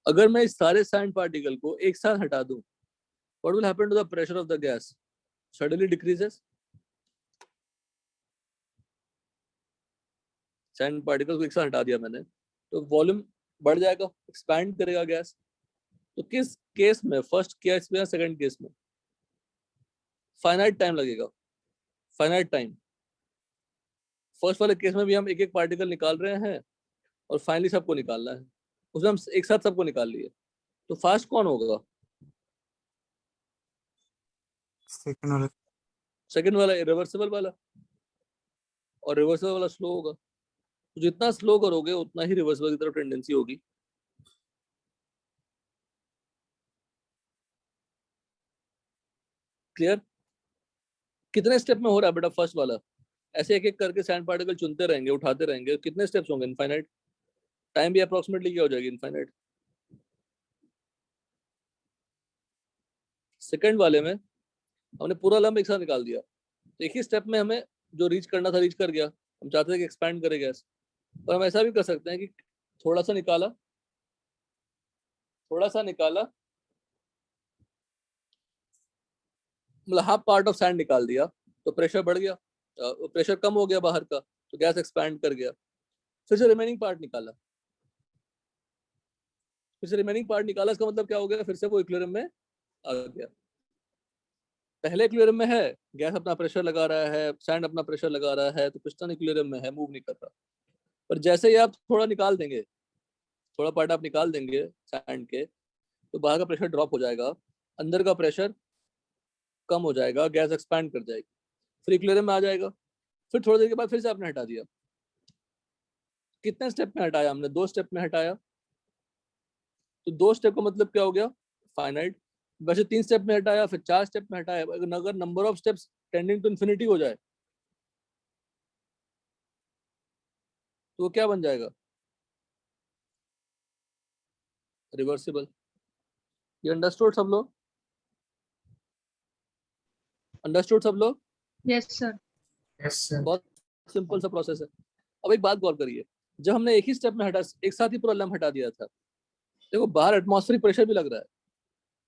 अगर मैं इस सारे सैंड पार्टिकल को एक साथ हटा दूं, what will happen to the pressure of the gas? Suddenly decreases. Sand particle को एक साथ हटा दिया मैंने तो वॉल्यूम बढ़ जाएगा, एक्सपैंड करेगा गैस। तो किस केस में, फर्स्ट केस में या सेकंड केस में? फाइनाइट टाइम लगेगा, फाइनाइट टाइम। फर्स्ट वाले केस में भी हम एक एक पार्टिकल निकाल रहे हैं और फाइनली सबको निकालना है, उसमें हम एक साथ सबको निकाल लिए। तो फास्ट कौन होगा? सेकंड वाला, रिवर्सिबल वाला। और रिवर्सिबल वाला स्लो होगा। तो जितना स्लो करोगे उतना ही रिवर्सिबल की तरफ टेंडेंसी होगी। क्लियर? कितने स्टेप में हो रहा है बेटा फर्स्ट वाला? ऐसे एक एक करके सैंड पार्टिकल चुनते रहेंगे, उठाते रहेंगे। कितने स्टेप्स होंगे? इनफाइनाइट। टाइम भी अप्रोक्सीमेटली क्या हो जाएगी? इनफाइनाइट। सेकंड वाले में हमने पूरा लंब एक साथ निकाल दिया, तो एक ही स्टेप में हमें जो रीच करना था रीच कर गया। हम चाहते थे कि एक्सपैंड करे गैस, पर हम ऐसा भी कर सकते हैं कि थोड़ा सा निकाला, मतलब हाफ पार्ट ऑफ सैंड निकाल दिया तो प्रेशर बढ़ गया, प्रेशर कम हो गया बाहर का, तो गैस एक्सपैंड कर गया। फिर से रिमेनिंग पार्ट निकाला, इसका मतलब क्या हो गया? फिर से वो इक्विलिब्रियम में आ गया। पहले इक्विलिब्रियम में है, गैस अपना प्रेशर लगा रहा है, सैंड अपना प्रेशर लगा रहा है, तो पिस्टन इक्विलिब्रियम में है, मूव नहीं कर रहा। पर जैसे ही आप थोड़ा निकाल देंगे, थोड़ा पार्ट आप निकाल देंगे सैंड के, तो बाहर का प्रेशर ड्रॉप हो जाएगा, अंदर का प्रेशर कम हो जाएगा, गैस एक्सपैंड कर जाएगी, फिर इक्विलिब्रियम में आ जाएगा। फिर थोड़ी देर के बाद फिर से आपने हटा दिया। कितने स्टेप में हटाया हमने? 2 स्टेप में हटाया। तो 2 स्टेप का मतलब क्या हो गया? फाइनाइट। वैसे 3 स्टेप में हटाया, फिर 4 स्टेप में हटाया। अगर number of steps tending to infinity हो जाए तो वो क्या बन जाएगा? रिवर्सिबल। ये अंडरस्टूड सब लोग? अंडरस्टूड सब लोग? Yes sir. Yes sir. बहुत सिंपल सा प्रोसेस है। अब एक बात गौर करिए, जब हमने एक ही स्टेप में हटा, एक साथ ही पूरा लंब हटा दिया था, देखो बाहर एटमॉस्फेरिक प्रेशर भी लग रहा है,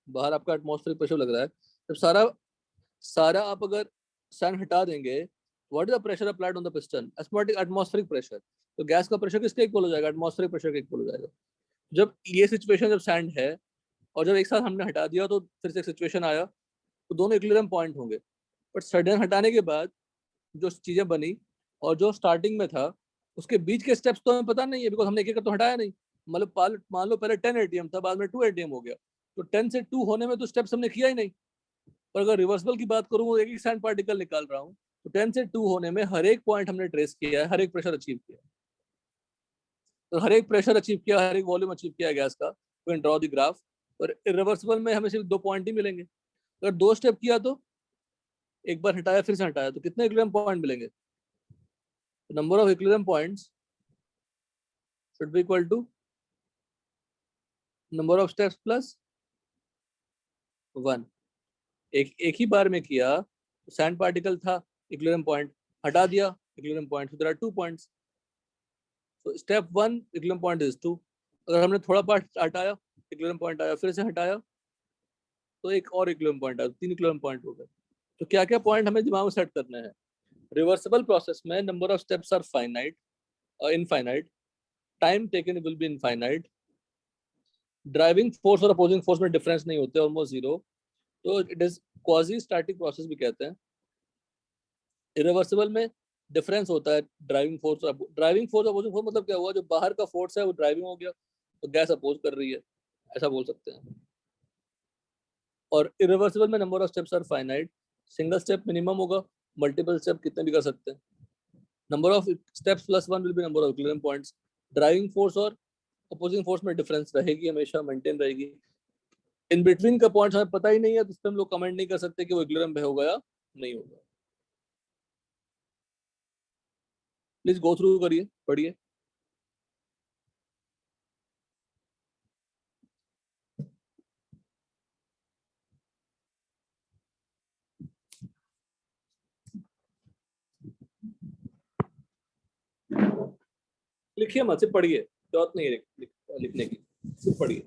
बाहर आपका एटमॉस्फेरिक प्रेशर लग रहा है। जब सारा आप अगर सैंड हटा देंगे, what is the pressure applied on the piston? Atmospheric pressure. तो गैस का प्रेशर किसके इक्वल हो जाएगा? एटमॉस्फेरिक प्रेशर के इक्वल हो जाएगा। जब ये सिचुएशन, जब सैंड है और जब एक साथ हमने हटा दिया, तो फिर से एक सिचुएशन आया, तो दोनों इक्विलिब्रियम पॉइंट होंगे। बट सडन हटाने के बाद जो चीजें बनी और जो स्टार्टिंग में था, उसके बीच के स्टेप्स तो हमें पता नहीं है, बिकॉज हमने एक एक तो हटाया नहीं। मतलब मान लो पहले 10 एटीएम था, बाद में 2 एटीएम हो गया, तो 10 से 2 होने में तो स्टेप्स हमने किया ही नहीं। पर अगर रिवर्सिबल की बात करूँ, एक सैंड पार्टिकल निकाल रहा हूँ, तो 10 से 2 होने में हर एक पॉइंट हमने ट्रेस किया है, हर एक प्रेशर अचीव किया, तो हर एक प्रेशर अचीव किया, हर एक वॉल्यूम अचीव किया गैस का। Can draw the graph. और इरिवर्सिबल में हमें सिर्फ 2 पॉइंट ही मिलेंगे। अगर 2 स्टेप किया तो एक बार हटाया फिर से हटाया, तो कितने इक्विलिब्रियम पॉइंट मिलेंगे? Number of equilibrium points should be equal to number of steps plus 1। एक ही बार में किया, तो सैंड पार्टिकल था, इक्विलिब्रियम पॉइंट, हटा दिया, equilibrium point, so there are 2 points। so step 1 equilibrium point is 2। अगर हमने थोड़ा पार्ट हटाया, इक्विलिब्रियम पॉइंट आया, फिर से हटाया, तो एक और इक्विलिब्रियम पॉइंट आया, 3 इक्विलिब्रियम पॉइंट हो गए। तो क्या क्या पॉइंट हमें दिमाग में सेट करने हैं? रिवर्सिबल प्रोसेस में number of steps are finite, infinite, time taken will be infinite, driving force और अपोजिंग फोर्स में डिफरेंस नहीं होते, ऑलमोस्ट 0। तो it is quasi static process भी कहते हैं। इरिवर्सिबल में डिफरेंस होता है ड्राइविंग फोर्स अपोजिंग फोर्स मतलब क्या हुआ, जो बाहर का फोर्स है वो ड्राइविंग हो गया, तो गैस अपोज कर रही है, ऐसा बोल सकते हैं। और इरिवर्सिबल में number of steps are finite, single step minimum होगा, मल्टीपल स्टेप कितने भी कर सकते हैं। Number of steps plus one will be number of equilibrium points. Driving force और अपोजिंग फोर्स में डिफरेंस रहेगी, हमेशा मेंटेन रहेगी। इन बिटवीन का पॉइंट हमें पता ही नहीं है, तो इस पर हम लोग कमेंट नहीं कर सकते कि वो इक्विलिब्रियम पे होगा या नहीं होगा। प्लीज गो थ्रू करिए, पढ़िए। लिखिए मत, सिर्फ पढ़िए, जरूरत नहीं है लिखने की, सिर्फ पढ़िए।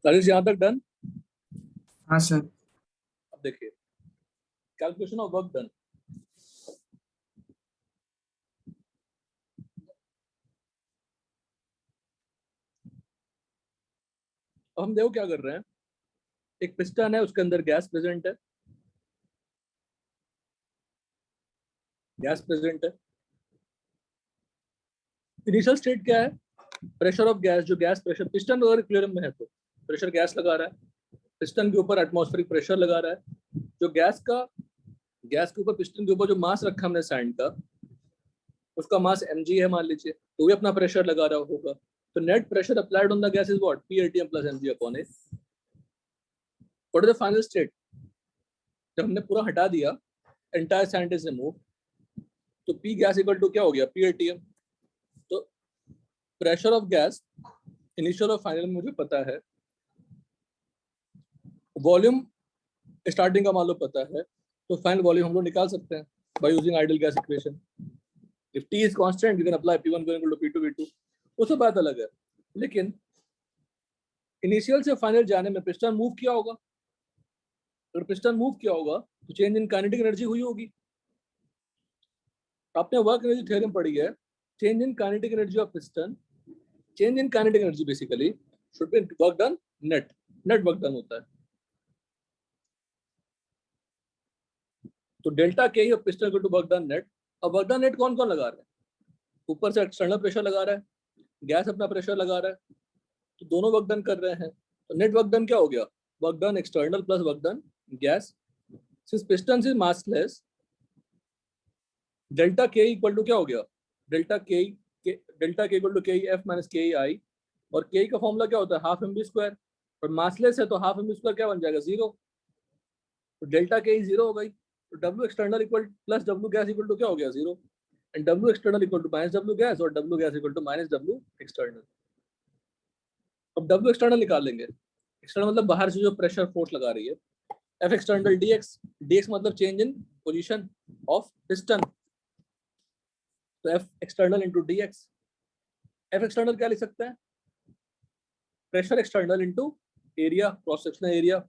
राजेश यहाँ तक डन? हाँ सर। अब देखिए कैलकुलेशन ऑफ वर्क डन। अब हम देखो क्या कर रहे हैं। एक पिस्टन है, उसके अंदर गैस प्रेजेंट है, गैस प्रेजेंट है। इनिशियल स्टेट क्या है? प्रेशर ऑफ गैस, जो गैस प्रेशर पिस्टन अगर इक्विलिब्रियम में है तो प्रेशर गैस लगा रहा है, पिस्टन के ऊपर एटमॉस्फेरिक प्रेशर लगा रहा है। जो गैस के ऊपर पिस्टन के ऊपर जो मास रखा हमने सैंड का, उसका मास mg है मान लीजिए, तो भी अपना प्रेशर लगा रहा होगा। तो net pressure applied on the gas is what? P-atm plus mg upon A. What is the final state? जब हमने पूरा हटा दिया, एंटायर सैंड इज रिमूव, तो P गैस इक्वल टू क्या हो गया? P-atm। तो प्रेशर ऑफ गैस इनिशियल और फाइनल में मुझे पता है, वॉल्यूम स्टार्टिंग का मान लो पता है, तो फाइनल वॉल्यूम हम लोग निकाल सकते हैं by using ideal gas equation. If T is constant, you can apply P1 equal to P2 V2, उससे बात अलग है। लेकिन इनिशियल से फाइनल जाने में पिस्टन मूव किया होगा, अगर पिस्टन मूव किया होगा तो चेंज इन काइनेटिक एनर्जी हुई होगी। आपने वर्क एनर्जी थ्योरम पढ़ी है, change in kinetic energy of piston, change in kinetic energy basically should be work done net, net work done होता है। तो delta K of piston equal to work done net. अब work done net कौन कौन लगा रहा है? ऊपर से एक्सटर्नल प्रेशर लगा रहा है, गैस अपना प्रेशर लगा रहा है, तो दोनों वर्क डन कर रहे हैं। तो नेट वर्क डन क्या हो गया? Work done external plus work done gas. Since piston is massless, delta के इक्वल टू क्या हो गया? डेल्टा के इक्वल टू के एफ माइनस के आई, और के का फॉर्मूला क्या होता है? हाफ एम बी स्क्वायर, और मासलेस है तो हाफ एम बी स्क्वायर क्या बन जाएगा? 0। तो डेल्टा के 0 हो गई, तो W external equal plus W gas equal to क्या हो गया? 0। And W external equal to minus W gas, और W gas equal to minus W external. अब डब्ल्यू एक्सटर्नल निकाल लेंगे। एक्सटर्नल मतलब बाहर से जो प्रेशर फोर्स लगा रही है। एफ एक्सटर्नल डीएक्स, डीएक्स मतलब change in position of piston, तो F external into DX. F external क्या लिख सकते हैं? Pressure external into area, cross sectional area.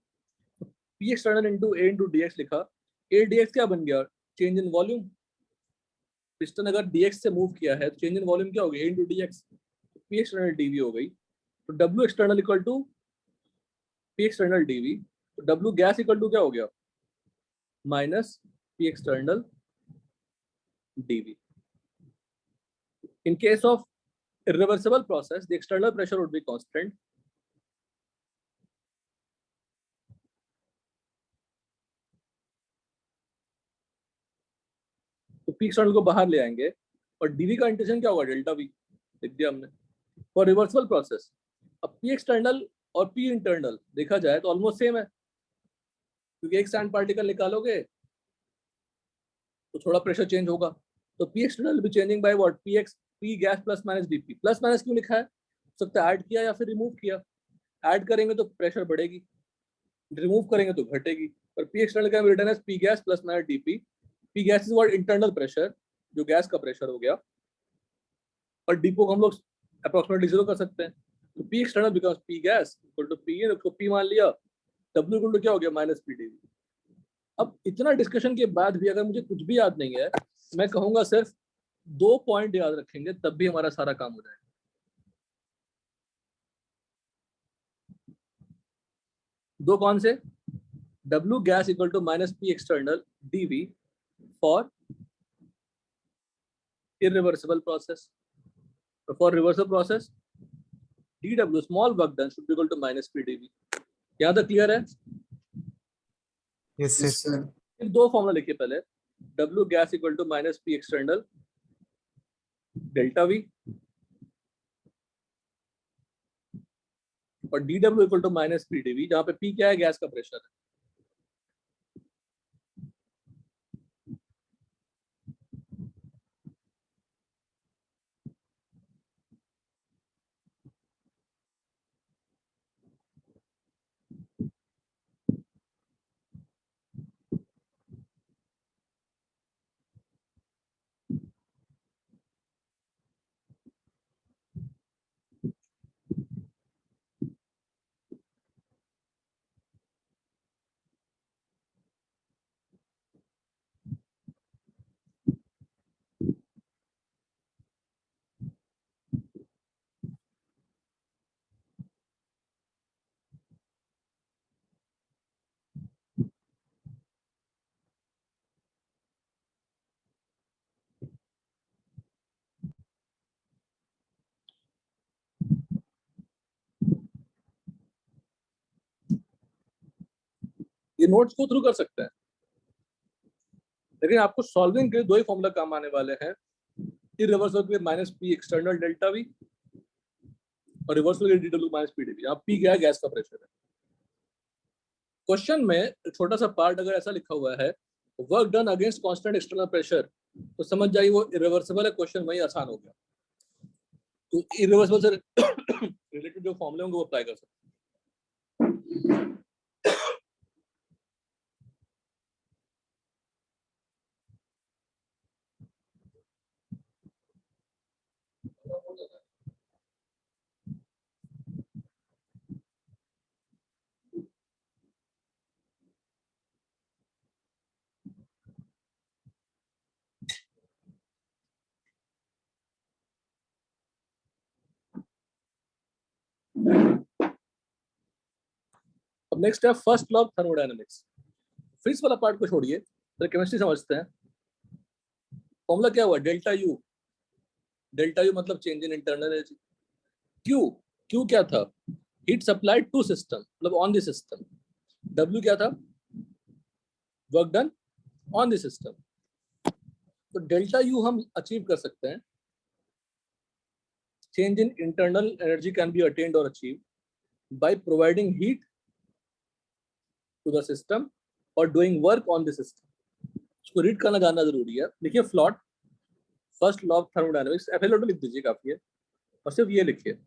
P external into A into DX लिखा। ए डीएक्स क्या बन गया? Change in volume. पिस्टन अगर डीएक्स से मूव किया है तो चेंज इन वॉल्यूम क्या हो गया? A into DX. P external DV हो गई, तो W external equal to P external dV. तो डब्ल्यू गैस इक्वल टू क्या हो गया? Minus P external dV. In case of irreversible process, the external pressure would be constant. तो P external को बाहर ले आएंगे, और डीवी का इंटीग्रेशन क्या होगा? डेल्टा वी लिख दिया हमने। फॉर रिवर्सिबल प्रोसेस, अब पी एक्सटर्नल और पी इंटरनल देखा जाए तो ऑलमोस्ट सेम है, क्योंकि एक सैंड पार्टिकल निकालोगे तो थोड़ा प्रेशर चेंज होगा। तो पी एक्सटर्नल भी changing by what? P x, P gas plus minus DP. Plus minus क्यों लिखा है? हो सकता है ऐड किया या फिर रिमूव किया। ऐड करेंगे तो प्रेशर बढ़ेगी, रिमूव करेंगे तो घटेगी। पर पी एक्सटर्नल का रिटर्न है P gas plus minus DP. P gas is what? Internal pressure, जो गैस का प्रेशर हो गया, और डीपो को हम लोग अप्रोक्सीमेटली 0 कर सकते हैं। तो P external becomes P gas equal to P in, उसको पी मान लिया, डब्ल्यू इक्वल टू क्या हो गया? Minus P dV. अब इतना डिस्कशन के बाद भी अगर मुझे कुछ भी याद नहीं है, मैं कहूंगा सिर्फ 2 पॉइंट याद रखेंगे, तब भी हमारा सारा काम हो जाएगा। दो कौन से? W gas equal to minus P external dV for irreversible process. So for reversible process, dW small work done should be equal to minus P dV. यहाँ तक क्लियर है? Yes, yes sir. सर। फिर दो formula लिखिए पहले। W gas equal to minus P external delta V, और dW equal to minus P dV, जहाँ पे P क्या है? गैस का प्रेशर है। नोट्स को थ्रू कर सकते हैं, लेकिन आपको सॉल्विंग के दो ही फॉर्मूला काम आने वाले हैं, इरिवर्सिबल के minus P external delta V और रिवर्सिबल के d W minus P d V. अब पी क्या है? गैस का प्रेशर है। क्वेश्चन में एक छोटा सा पार्ट अगर ऐसा लिखा हुआ है work done against constant external pressure, तो समझ जाइए वो इरिवर्सिबल है, क्वेश्चन वही आसान हो गया। तो इरिवर्सिबल से रिलेटेड जो फॉर्मूले होंगे वो अप्लाई कर सकते हैं। अब नेक्स्ट है first law of thermodynamics. Physics वाला पार्ट को छोड़िए, तो केमिस्ट्री समझते हैं। फॉर्मूला क्या हुआ? Delta U. डेल्टा यू मतलब change in internal energy. Q, Q क्या था? हीट सप्लाइड टू सिस्टम, मतलब ऑन द सिस्टम। डब्ल्यू क्या था? Work done on the system. तो डेल्टा यू हम अचीव कर सकते हैं, change in internal energy can be attained or achieved by providing heat to the system or doing work on the system. इसको read करना जानना जरूरी है। देखिए FLOT, first law of thermodynamics, FLO लिख दीजिए, काफी है, और सिर्फ ये लिखिए।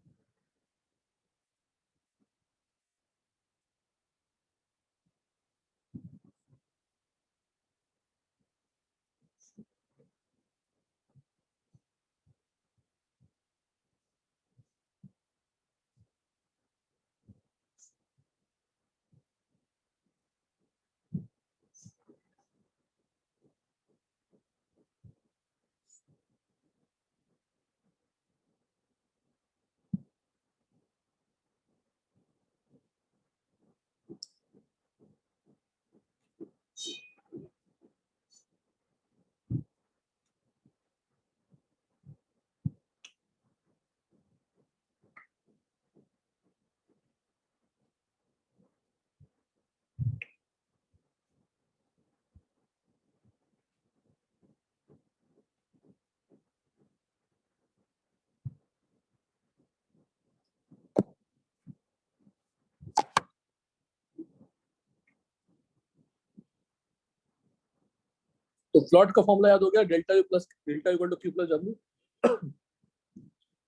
तो फ्लॉट का फॉर्मूला याद हो गया, delta U plus delta equal to Q plus W.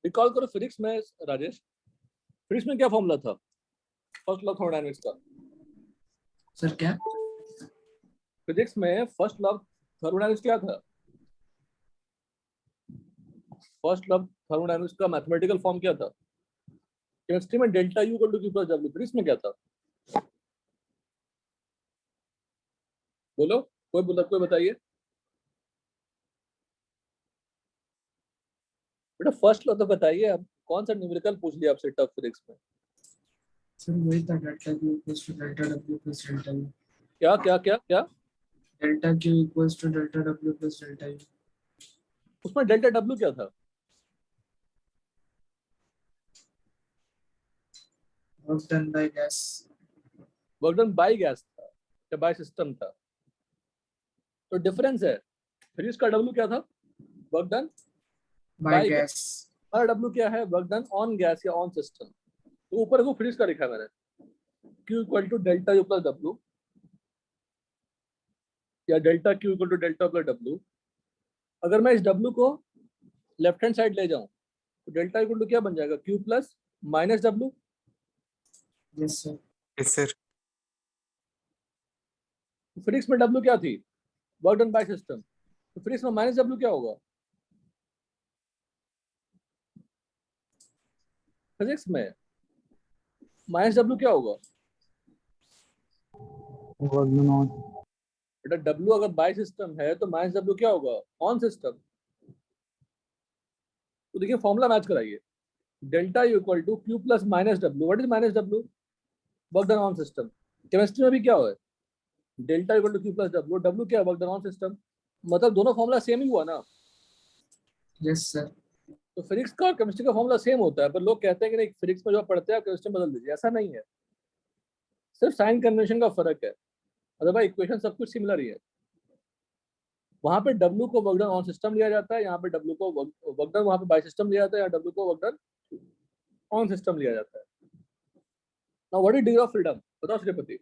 Recall करो फिजिक्स में, राजेश, फिजिक्स में क्या फॉर्मूला था फर्स्ट लॉ ऑफ थर्मोडायनामिक्स का? सर क्या? फिजिक्स में फर्स्ट लॉ ऑफ थर्मोडायनामिक्स क्या था? फर्स्ट लॉ ऑफ थर्मोडायनामिक्स का मैथमेटिकल फॉर्म क्या था? केमिस्ट्री में delta U equal to Q plus W. Physics में क्या था? बोलो, कोई बताइए बेटा, फर्स्ट लॉ तो बताइए। अब कौन सा न्यूमेरिकल पूछ लिया आपसे टफ फिजिक्स में? सर वही था, delta Q equals to delta W plus delta U. क्या क्या क्या क्या? Delta Q equals to delta W plus delta U. उसमें डेल्टा डब्ल्यू क्या था? Work done by gas. Work done by gas था या बाय सिस्टम था? तो डिफरेंस है। फिजिक्स का डब्ल्यू क्या था? Work done by gas. और डब्ल्यू क्या है? वर्क डन ऑन गैस या ऑन सिस्टम। तो ऊपर वो फिजिक्स का लिखा है मैंने, Q equal to delta U plus W या delta Q equal to delta plus W. अगर मैं इस डब्ल्यू को लेफ्ट हैंड साइड ले जाऊं तो डेल्टा इक्वल टू क्या बन जाएगा? Q plus minus W. Yes sir. Yes sir. Physics में डब्ल्यू क्या थी? Work done by system. तो फिजिक्स में माइनस डब्ल्यू क्या होगा? फिजिक्स में माइनस डब्ल्यू क्या होगा? बेटा डब्ल्यू अगर बाय सिस्टम है तो माइनस डब्ल्यू क्या होगा? On system. तो देखिए फॉर्मूला मैच कराइए, delta U equal to Q plus minus W. What is minus W? Work done on system. Chemistry में भी क्या है? Delta equal to Q plus W. W क्या है? Work done on system. मतलब दोनों फॉर्मूला सेम ही हुआ ना। Yes sir. तो फिजिक्स का और केमिस्ट्री का फॉर्मूला सेम होता है, पर लोग कहते हैं कि नहीं फिजिक्स में जो पढ़ते हैं केमिस्ट्री में बदल दीजिए। ऐसा नहीं है, सिर्फ साइन कन्वेंशन का फर्क है। अरे भाई इक्वेशन सब कुछ सिमिलर ही है। वहां पे W को वर्क डन ऑन सिस्टम लिया जाता है, यहाँ पे W को वर्क डन वहां पे बाय सिस्टम लिया जाता है, यहाँ W को वर्क डन ऑन सिस्टम लिया जाता है। Now what is degree of freedom, बताओ श्रीपति।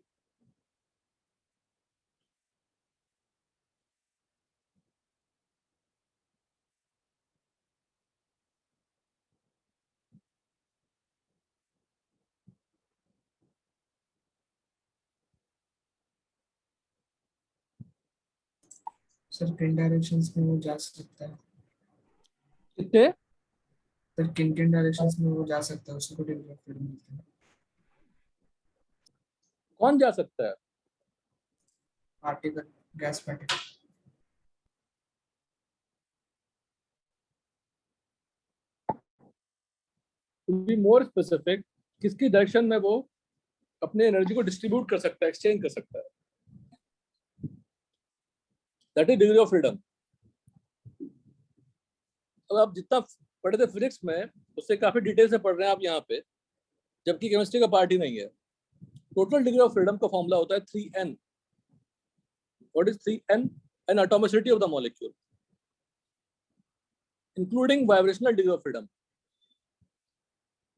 सर किन डायरेक्शंस में वो जा सकता है? कितने सर किन किन डायरेक्शंस में वो जा सकता है, उसी को डिग्री ऑफ फ्रीडम मिलता है। कौन जा सकता है? Particle, gas particle. To be more specific, किसकी डायरेक्शन में वो अपने एनर्जी को डिस्ट्रीब्यूट कर सकता है, एक्सचेंज कर सकता है, that is degree of freedom. अब आप जितना पढ़े थे फिजिक्स में उससे काफी डिटेल से पढ़ रहे हैं आप यहाँ पे, जबकि केमिस्ट्री का पार्ट ही नहीं है। टोटल डिग्री ऑफ फ्रीडम का फॉर्मूला होता है 3n। What is 3n? N atomicity of the molecule including vibrational degree of freedom.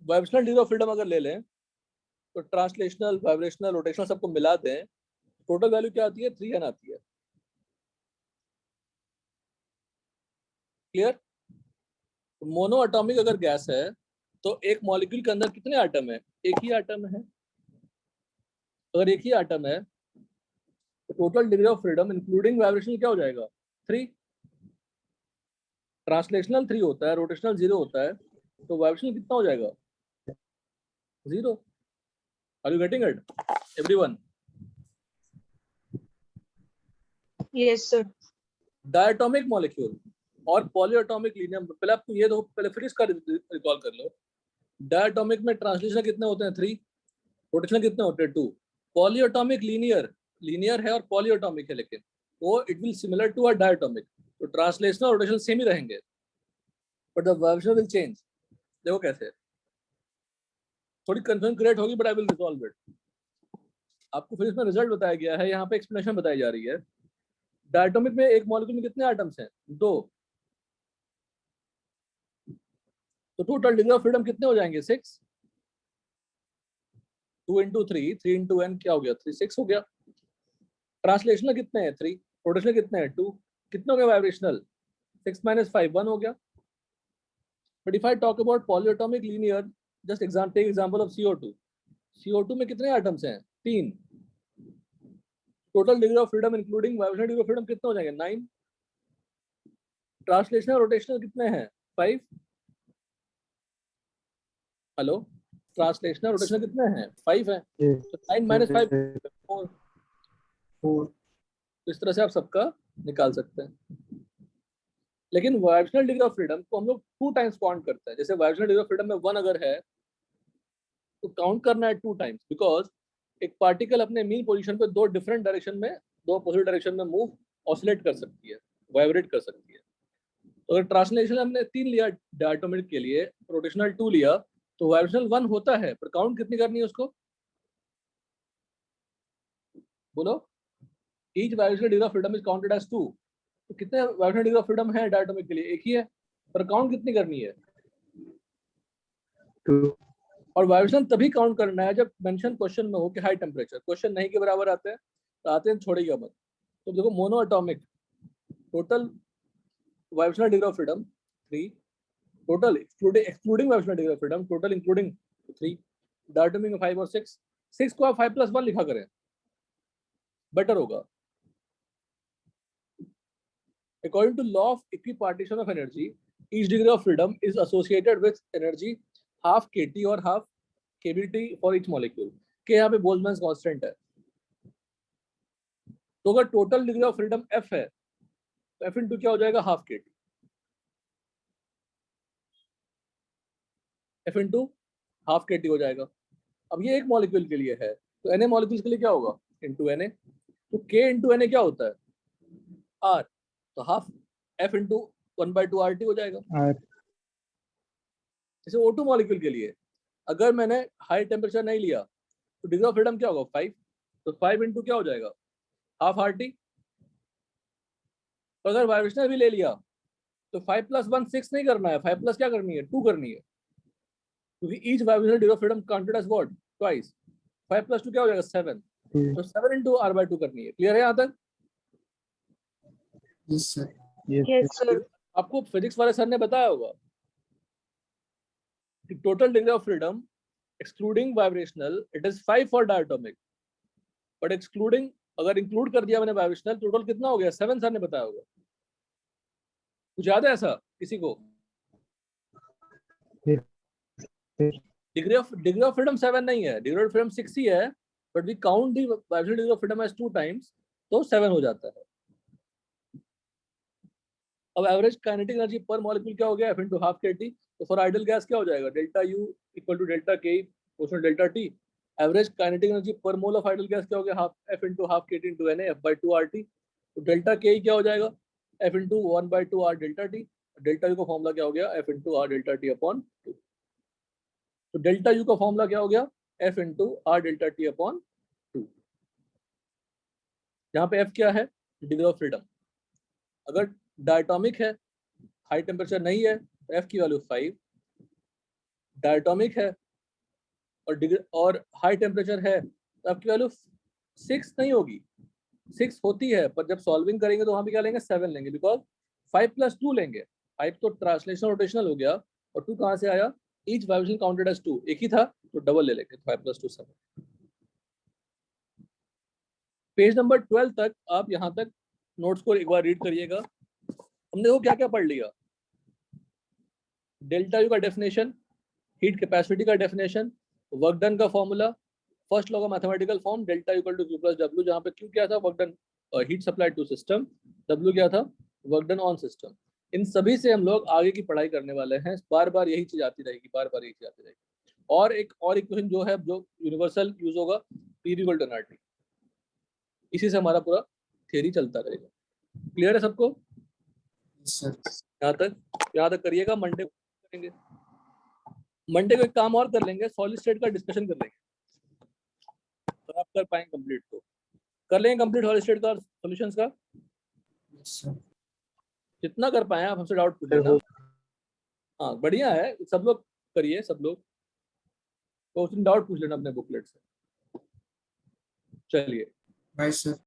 Vibrational degree of freedom अगर ले लें तो ट्रांसलेशनल, वाइब्रेशनल, रोटेशनल सबको मिला दें, टोटल वैल्यू क्या आती है? 3n आती है। क्लियर? मोनो एटॉमिक अगर गैस है तो एक मॉलिक्यूल के अंदर कितने एटम है? एक ही एटम है। अगर एक ही एटम है तो total degree of freedom including vibration क्या हो जाएगा? 3। ट्रांसलेशनल 3 होता है, रोटेशनल 0 होता है, तो वाइब्रेशन कितना हो जाएगा? 0। Are you getting it everyone? Yes sir. Diatomic molecule और पॉलीएटॉमिक लीनियम, पहले आपको ये दो, पहले फिजिक्स का रिकॉल कर लो। डायटोमिक में ट्रांसलेशन कितने होते हैं? 3। रोटेशनल कितने होते हैं? 2। पॉलीएटॉमिक लीनियर है और पॉलीएटॉमिक है, लेकिन वो it will similar to a diatomic, तो ट्रांसलेशनल और रोटेशनल सेम ही रहेंगे, but the vibration will change. देखो कैसे, थोड़ी कंफ्यूजन क्रिएट होगी but I will resolve it. आपको फिजिक्स में रिजल्ट बताया गया है, यहाँ पे एक्सप्लेनेशन बताई जा रही है। डायटोमिक में एक मॉलिक्यूल में कितने एटम्स हैं? 2। तो टोटल डिग्री ऑफ फ्रीडम कितने हो जाएंगे? 6। 2 into 3, 3 into n क्या हो गया? 3, 6 हो गया। ट्रांसलेशनल कितने हैं? 3। रोटेशनल कितने हैं? 2। कितने हो गए वाइब्रेशनल? 6 minus 5, 1 हो गया। But if I talk about polyatomic linear, just take example of CO2। CO2 में कितने एटम्स हैं? 3। Total degree of freedom including vibrational degree of freedom कितने हो जाएंगे? 9। ट्रांसलेशनल रोटेशनल कितने हैं? 5। हेलो, ट्रांसलेशनल रोटेशनल कितने हैं? 5 हैं, तो 9 minus 5 4। तो इस तरह से आप सबका निकाल सकते हैं। लेकिन वाइब्रेशनल डिग्री ऑफ फ्रीडम को हम लोग 2 टाइम्स काउंट करते हैं। जैसे वाइब्रेशनल डिग्री ऑफ फ्रीडम में 1 अगर है तो काउंट करना है 2 टाइम्स, बिकॉज एक पार्टिकल अपने मीन पोजीशन पे 2 डिफरेंट डायरेक्शन में, 2 अपोजिट डायरेक्शन में मूव, ऑसिलेट कर सकती है, वाइब्रेट कर सकती है। तो अगर ट्रांसलेशन हमने 3 लिया डायटोमिक के लिए, रोटेशनल 2 लिया, तो वाइब्रेशनल 1 होता है, पर काउंट कितनी करनी है उसको? बोलो। Each vibrational degree of freedom is counted as 2। तो कितने वाइब्रेशनल डिग्री ऑफ फ्रीडम है डायटोमिक के लिए? एक ही है, पर काउंट कितनी करनी है? 2। और वाइब्रेशन तभी काउंट करना है जब मेंशन क्वेश्चन में हो कि हाई टेम्परेचर। क्वेश्चन नहीं के बराबर आते हैं तो आते हैं छोड़ेगा मत। तो देखो mono atomic total vibrational degree of freedom 3, total excluding vibrational degree of freedom, total including 3। Diatomic में 5 और 6। 6 को आप 5+1 लिखा करें, बेटर होगा। According to law of equipartition of energy, each degree of freedom is associated with energy half kT और half kBT for each molecule। के यहाँ पे बोल्ट्जमैन कांस्टेंट है। तो अगर total degree of freedom F है तो F इंटू क्या हो जाएगा? Half kT। F into half kT हो जाएगा। अब ये एक मॉलिक्यूल के लिए है, तो Na मॉलिक्यूल्स के लिए क्या होगा? Into Na। तो K इंटू Na क्या होता है? R। तो हाफ F इंटू 1/2 RT हो जाएगा। जैसे O2 मॉलिक्यूल के लिए अगर मैंने हाई टेम्परेचर नहीं लिया तो डिग्री ऑफ फ्रीडम क्या होगा? 5। तो 5 इंटू क्या हो जाएगा? Half RT। तो अगर वाइब्रेशनल भी ले लिया तो 5 + 1 6 नहीं करना है, 5 प्लस क्या करनी है, 2 करनी है, क्योंकि each vibrational degree of freedom counted as what, twice. 5 + 2 क्या हो जाएगा, 7। तो 7 × R/2 करनी है। क्लियर है यहाँ तक? Yes sir. Yes, sir. आपको फिजिक्स वाले सर ने बताया होगा कि total degree of freedom excluding vibrational it is 5 for diatomic, but excluding, अगर इंक्लूड कर दिया मैंने वाइब्रेशनल, टोटल कितना हो गया, 7 सर ने बताया होगा। कुछ याद है ऐसा किसी को? डिग्री ऑफ फ्रीडम 7 नहीं है, डिग्री ऑफ फ्रीडम 6 ही है, but we count the vibrational degree of freedom as 2 times, तो 7 हो जाता है। अब average kinetic energy per molecule क्या हो गया, F × हाफ kT। तो फॉर आइडियल गैस क्या हो जाएगा, delta U = delta K proportional delta T। Average kinetic energy per mole of ideal gas क्या हो गया, F × half kT × Na F/2 RT। तो डेल्टा K क्या हो जाएगा, F × 1/2 R delta T। Delta U का फॉर्मूला क्या हो गया, F × R डेल्टा T/2। तो डेल्टा U का फॉर्मूला क्या हो गया, F × R डेल्टा T/2। यहाँ पे F क्या है, डिग्री ऑफ फ्रीडम। अगर डायटोमिक है, हाई टेम्परेचर नहीं है, तो F की वैल्यू 5। डायटोमिक है और हाई टेम्परेचर है, तो F की वैल्यू 6 नहीं होगी, 6 होती है, पर जब सॉल्विंग करेंगे तो वहां पे क्या लेंगे, 7 लेंगे, बिकॉज 5 + 2 लेंगे। 5 तो ट्रांसलेशनल रोटेशनल हो गया, और 2 कहाँ से आया, ईच वाइब्रेशन काउंटेड एज 2, एक ही था तो डबल ले लेंगे, 5 + 2 7। पेज नंबर 12 तक आप यहाँ तक नोट्स को एक बार रीड करिएगा। हमने वो क्या क्या पढ़ लिया, डेल्टा U का डेफिनेशन, हीट कैपेसिटी का डेफिनेशन, वर्क डन का फॉर्मूला, फर्स्ट लॉ का mathematical form, delta U = Q + W, जहाँ पे Q क्या था, work done, heat supplied to system, W क्या था, वर्क डन ऑन सिस्टम। इन सभी से हम लोग आगे की पढ़ाई करने वाले हैं, बार बार यही चीज आती रहेगी, बार बार यही चीज आती रहेगी। और एक और इक्वेशन जो है, जो यूनिवर्सल यूज होगा, P = nRT। इसी से हमारा पूरा थियरी चलता रहेगा। क्लियर है सबको? Yes sir. यहाँ तक करिएगा। मंडे करेंगे, मंडे को एक काम और कर लेंगे, सॉलिड स्टेट का डिस्कशन कर लेंगे, तो आप कर पाएंगे कंप्लीट, तो कर लेंगे कंप्लीट सॉलिड स्टेट का सॉल्यूशंस का। Yes sir. जितना कर पाए आप हमसे डाउट पूछ लेना। हाँ बढ़िया है, सब लोग करिए, सब लोग, तो उसमें डाउट पूछ लेना अपने बुकलेट से। चलिए बाय सर।